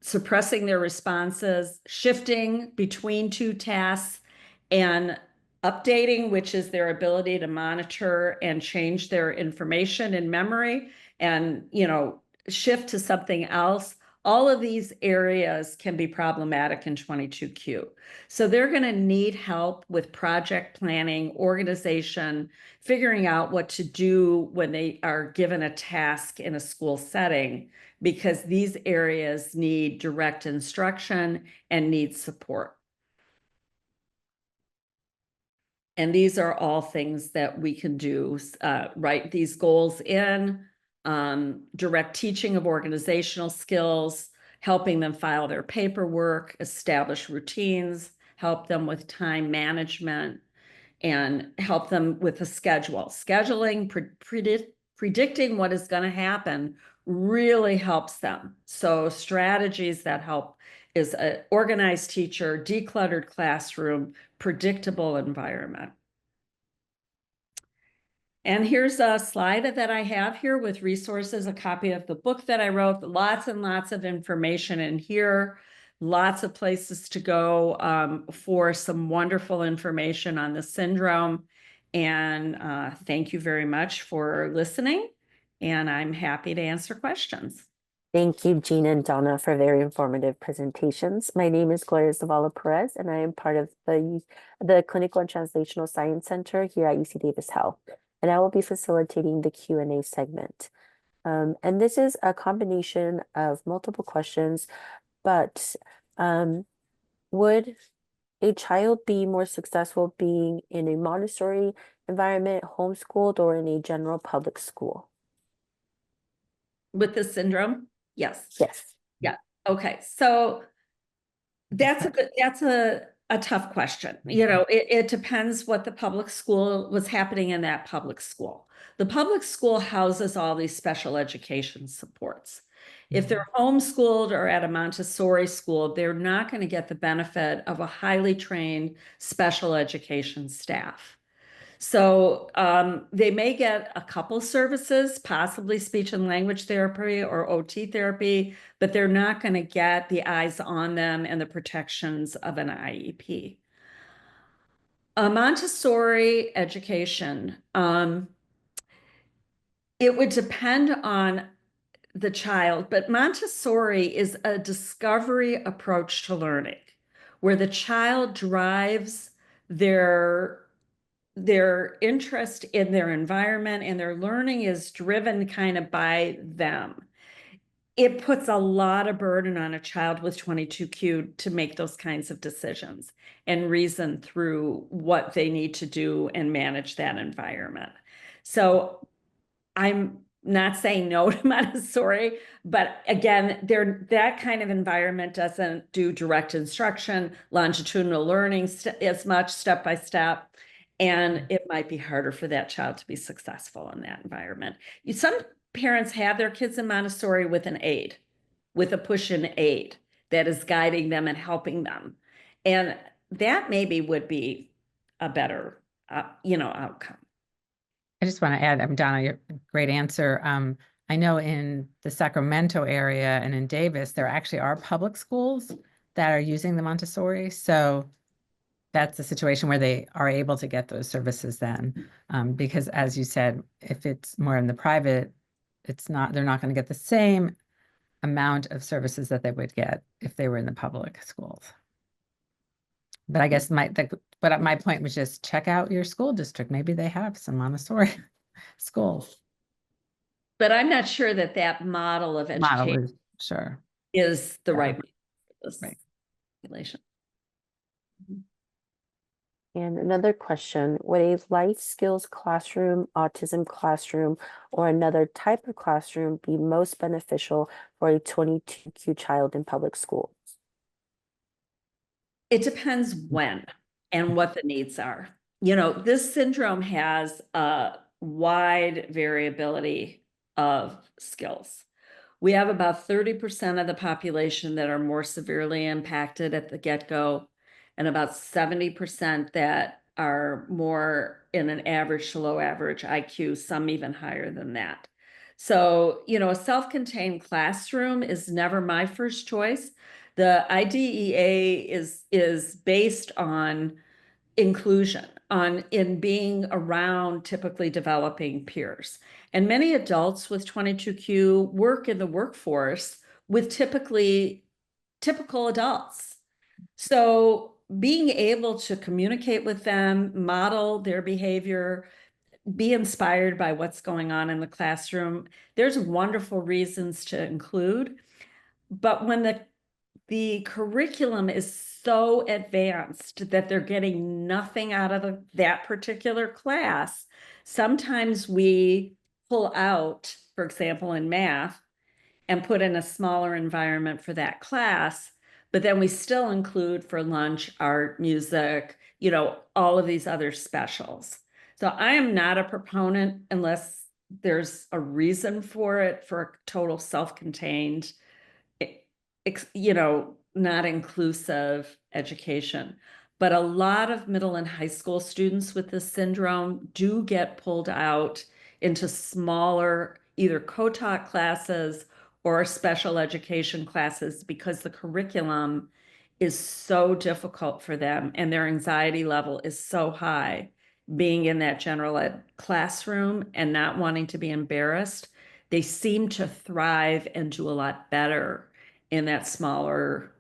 suppressing their responses, shifting between two tasks, and updating, which is their ability to monitor and change their information in memory and, shift to something else. All of these areas can be problematic in 22Q. So they're going to need help with project planning, organization, figuring out what to do when they are given a task in a school setting, because these areas need direct instruction and need support. And these are all things that we can do, write these goals in, direct teaching of organizational skills, helping them file their paperwork, establish routines, help them with time management, and help them with a schedule. Scheduling, predicting what is going to happen really helps them. So strategies that help is an organized teacher, decluttered classroom, predictable environment. And here's a slide that I have here with resources, a copy of the book that I wrote, lots and lots of information in here, lots of places to go for some wonderful information on the syndrome. And thank you very much for listening. And I'm happy to answer questions. Thank you, Jean and Donna, for very informative presentations. My name is Gloria Zavala Perez, and I am part of the Clinical and Translational Science Center here at UC Davis Health. And I will be facilitating the Q&A segment. And this is a combination of multiple questions, but would a child be more successful being in a Montessori environment, homeschooled, or in a general public school? With the syndrome? Yes. Yes. Yeah. Okay. So that's a tough question. You know, it depends what the public school was happening in that public school. The public school houses all these special education supports. If they're homeschooled or at a Montessori school, they're not going to get the benefit of a highly trained special education staff. So they may get a couple services, possibly speech and language therapy or OT therapy, but they're not going to get the eyes on them and the protections of an IEP. A Montessori education, it would depend on the child, but Montessori is a discovery approach to learning, where the child drives their interest in their environment, and their learning is driven kind of by them. It puts a lot of burden on a child with 22Q to make those kinds of decisions and reason through what they need to do and manage that environment. So I'm not saying no to Montessori, but again, that kind of environment doesn't do direct instruction, longitudinal learning as much, step by step. And it might be harder for that child to be successful in that environment. Some parents have their kids in Montessori with an aide, with a push-in aide that is guiding them and helping them. And that maybe would be a better, outcome. I just want to add, Donna, great answer. I know in the Sacramento area and in Davis, there actually are public schools that are using the Montessori. So that's a situation where they are able to get those services then. Because as you said, if it's more in the private, they're not going to get the same amount of services that they would get if they were in the public schools. But I guess my point was just check out your school district. Maybe they have some Montessori schools. But I'm not sure that model of education is the right model for this population. And another question, would a life skills classroom, autism classroom, or another type of classroom be most beneficial for a 22Q child in public schools? It depends when and what the needs are. You know, this syndrome has a wide variability of skills. We have about 30% of the population that are more severely impacted at the get-go, and about 70% that are more in an average to low average IQ, some even higher than that. So, a self-contained classroom is never my first choice. The IDEA is based on inclusion, in being around typically developing peers. And many adults with 22Q work in the workforce with typical adults. So being able to communicate with them, model their behavior, be inspired by what's going on in the classroom, there's wonderful reasons to include. But when the curriculum is so advanced that they're getting nothing out of that particular class, sometimes we pull out, for example, in math, and put in a smaller environment for that class, but then we still include for lunch, art, music, all of these other specials. So I am not a proponent unless there's a reason for it, for a total self-contained, not inclusive education. But a lot of middle and high school students with this syndrome do get pulled out into smaller, either co-taught classes or special education classes because the curriculum is so difficult for them and their anxiety level is so high. Being in that general ed classroom and not wanting to be embarrassed, they seem to thrive and do a lot better in that smaller,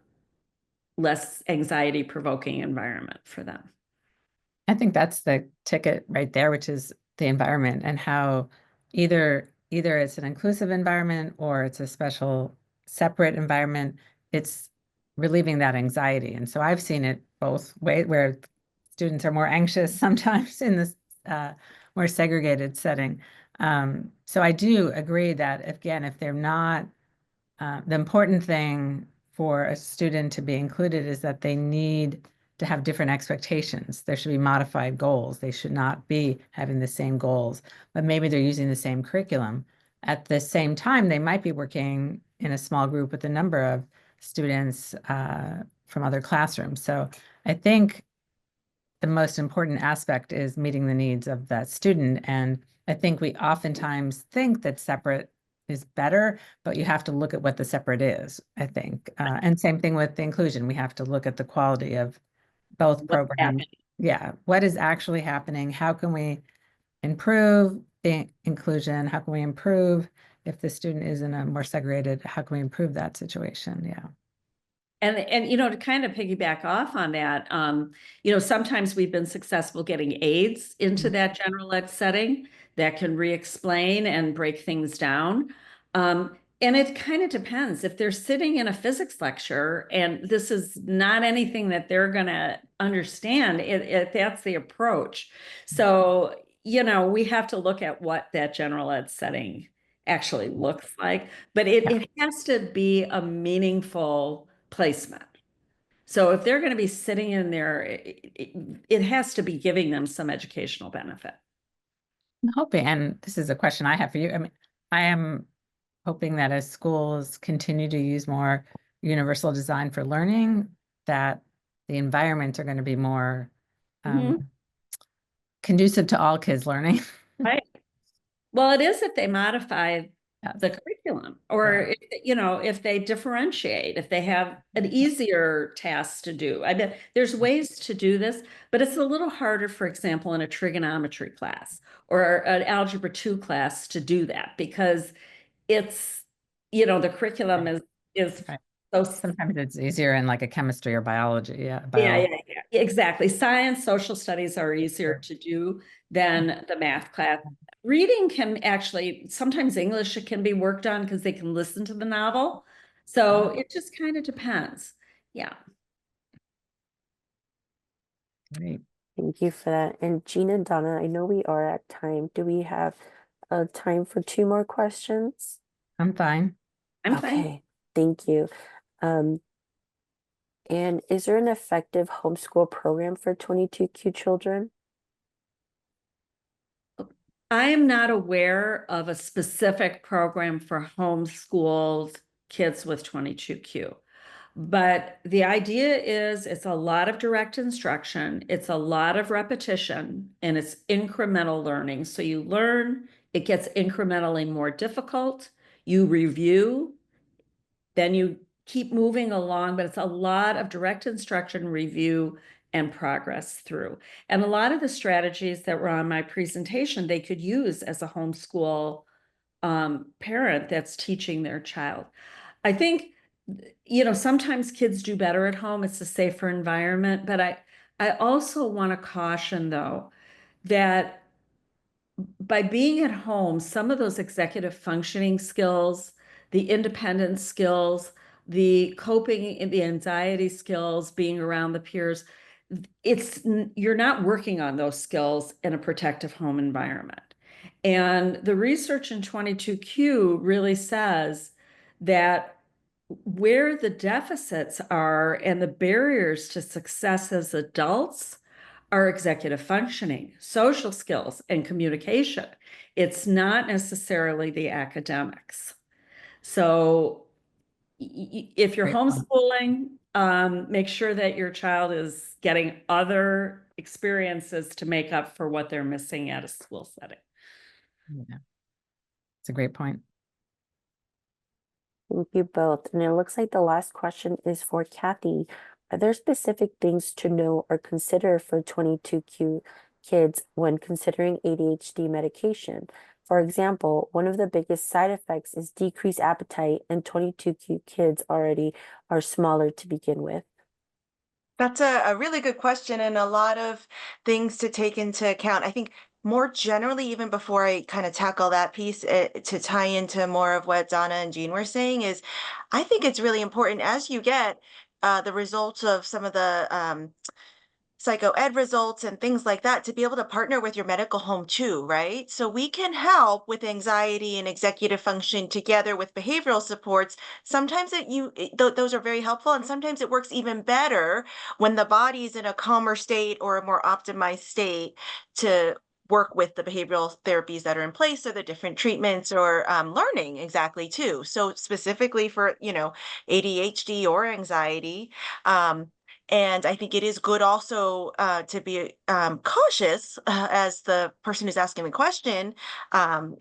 less anxiety-provoking environment for them. I think that's the ticket right there, which is the environment and how either it's an inclusive environment or it's a special separate environment. It's relieving that anxiety. And so I've seen it both ways, where students are more anxious sometimes in this more segregated setting. So I do agree that, again, if they're not, the important thing for a student to be included is that they need to have different expectations. There should be modified goals. They should not be having the same goals, but maybe they're using the same curriculum. At the same time, they might be working in a small group with a number of students from other classrooms. So I think the most important aspect is meeting the needs of that student. And I think we oftentimes think that separate is better, but you have to look at what the separate is, I think. And same thing with the inclusion. We have to look at the quality of both programs. Yeah, what is actually happening? How can we improve the inclusion? How can we improve if the student is in a more segregated, how can we improve that situation? Yeah. And to kind of piggyback off on that, sometimes we've been successful getting aides into that general ed setting that can re-explain and break things down. And it kind of depends. If they're sitting in a physics lecture and this is not anything that they're going to understand, that's the approach. So, we have to look at what that general ed setting actually looks like, but it has to be a meaningful placement. So if they're going to be sitting in there, it has to be giving them some educational benefit. I'm hoping, and this is a question I have for you. I mean, I am hoping that as schools continue to use more universal design for learning, that the environments are going to be more conducive to all kids learning. Right. Well, it is if they modify the curriculum, or if they differentiate, if they have an easier task to do. I mean, there's ways to do this, but it's a little harder, for example, in a trigonometry class or an algebra 2 class to do that because it's, the curriculum is right. So sometimes it's easier in like a chemistry or biology. Yeah. Yeah, exactly. Science, social studies are easier to do than the math class. Reading can actually, sometimes English can be worked on because they can listen to the novel. So it just kind of depends. Yeah. Great. Thank you for that. And Jean and Donna, I know we are at time. Do we have time for 2 more questions? I'm fine. I'm fine. Okay, thank you. And is there an effective homeschool program for 22Q children? I am not aware of a specific program for homeschooled kids with 22Q. But the idea is it's a lot of direct instruction, it's a lot of repetition, and it's incremental learning. So you learn, it gets incrementally more difficult, you review, then you keep moving along, but it's a lot of direct instruction, review, and progress through. And a lot of the strategies that were on my presentation, they could use as a homeschool parent that's teaching their child. I think, sometimes kids do better at home. It's a safer environment, but I also want to caution though, that by being at home, some of those executive functioning skills, the independent skills, the coping, the anxiety skills, being around the peers, you're not working on those skills in a protective home environment. And the research in 22Q really says that where the deficits are and the barriers to success as adults are executive functioning, social skills, and communication. It's not necessarily the academics. So if you're Great point. homeschooling, make sure that your child is getting other experiences to make up for what they're missing at a school setting. Yeah. It's a great point. Thank you both. And it looks like the last question is for Kathy. Are there specific things to know or consider for 22Q kids when considering ADHD medication? For example, one of the biggest side effects is decreased appetite, and 22Q kids already are smaller to begin with. That's a really good question and a lot of things to take into account. I think more generally, even before I kind of tackle that piece, to tie into more of what Donna and Jean were saying, is I think it's really important as you get the results of some of the psycho ed results and things like that to be able to partner with your medical home too, right? So we can help with anxiety and executive function together with behavioral supports. Sometimes those are very helpful, and sometimes it works even better when the body's in a calmer state or a more optimized state to work with the behavioral therapies that are in place or the different treatments or learning exactly too. So specifically for, ADHD or anxiety, and I think it is good also to be cautious, as the person who's asking the question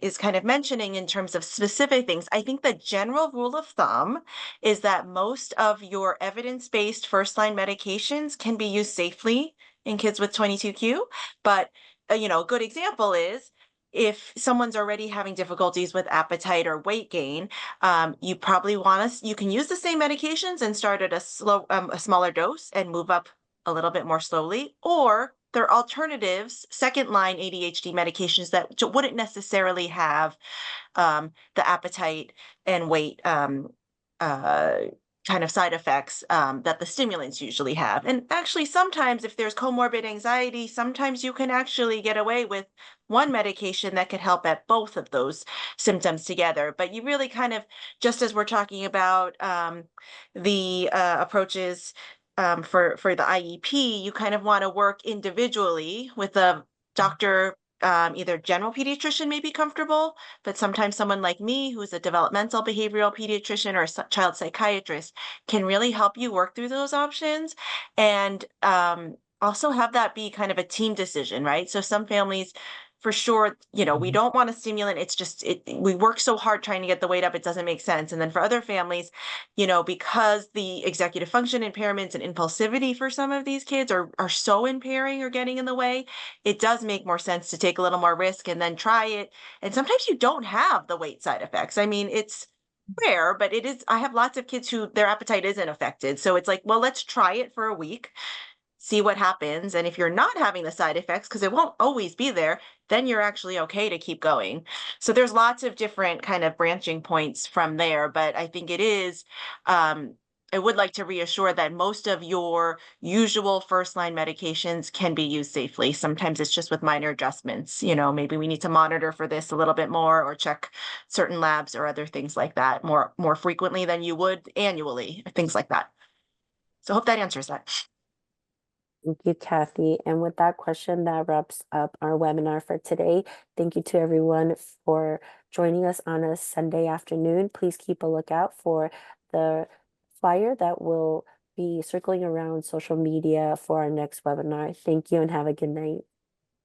is kind of mentioning in terms of specific things. I think the general rule of thumb is that most of your evidence-based first-line medications can be used safely in kids with 22Q. But, a good example is if someone's already having difficulties with appetite or weight gain, you probably you can use the same medications and start at a smaller dose and move up a little bit more slowly, or there are alternatives, second line ADHD medications that wouldn't necessarily have the appetite and weight kind of side effects that the stimulants usually have. And actually, sometimes if there's comorbid anxiety, sometimes you can actually get away with one medication that could help at both of those symptoms together. But you really kind of, just as we're talking about the approaches for the IEP, you kind of want to work individually with a doctor. Either general pediatrician may be comfortable, but sometimes someone like me, who's a developmental behavioral pediatrician or a child psychiatrist, can really help you work through those options. And also have that be kind of a team decision, right? So some families, for sure, we don't want a stimulant. It's just, we work so hard trying to get the weight up, it doesn't make sense. And then for other families, because the executive function impairments and impulsivity for some of these kids are so impairing or getting in the way, it does make more sense to take a little more risk and then try it. And sometimes you don't have the weight side effects. I mean, it's rare, but it is. I have lots of kids who their appetite isn't affected. So it's like, well, let's try it for a week, see what happens. And if you're not having the side effects, because it won't always be there, then you're actually okay to keep going. So there's lots of different kind of branching points from there. But I think it is, I would like to reassure that most of your usual first line medications can be used safely. Sometimes it's just with minor adjustments. Maybe we need to monitor for this a little bit more or check certain labs or other things like that more frequently than you would annually, things like that. So I hope that answers that. Thank you, Kathy. And with that question, that wraps up our webinar for today. Thank you to everyone for joining us on a Sunday afternoon. Please keep a lookout for the flyer that will be circling around social media for our next webinar. Thank you and have a good night.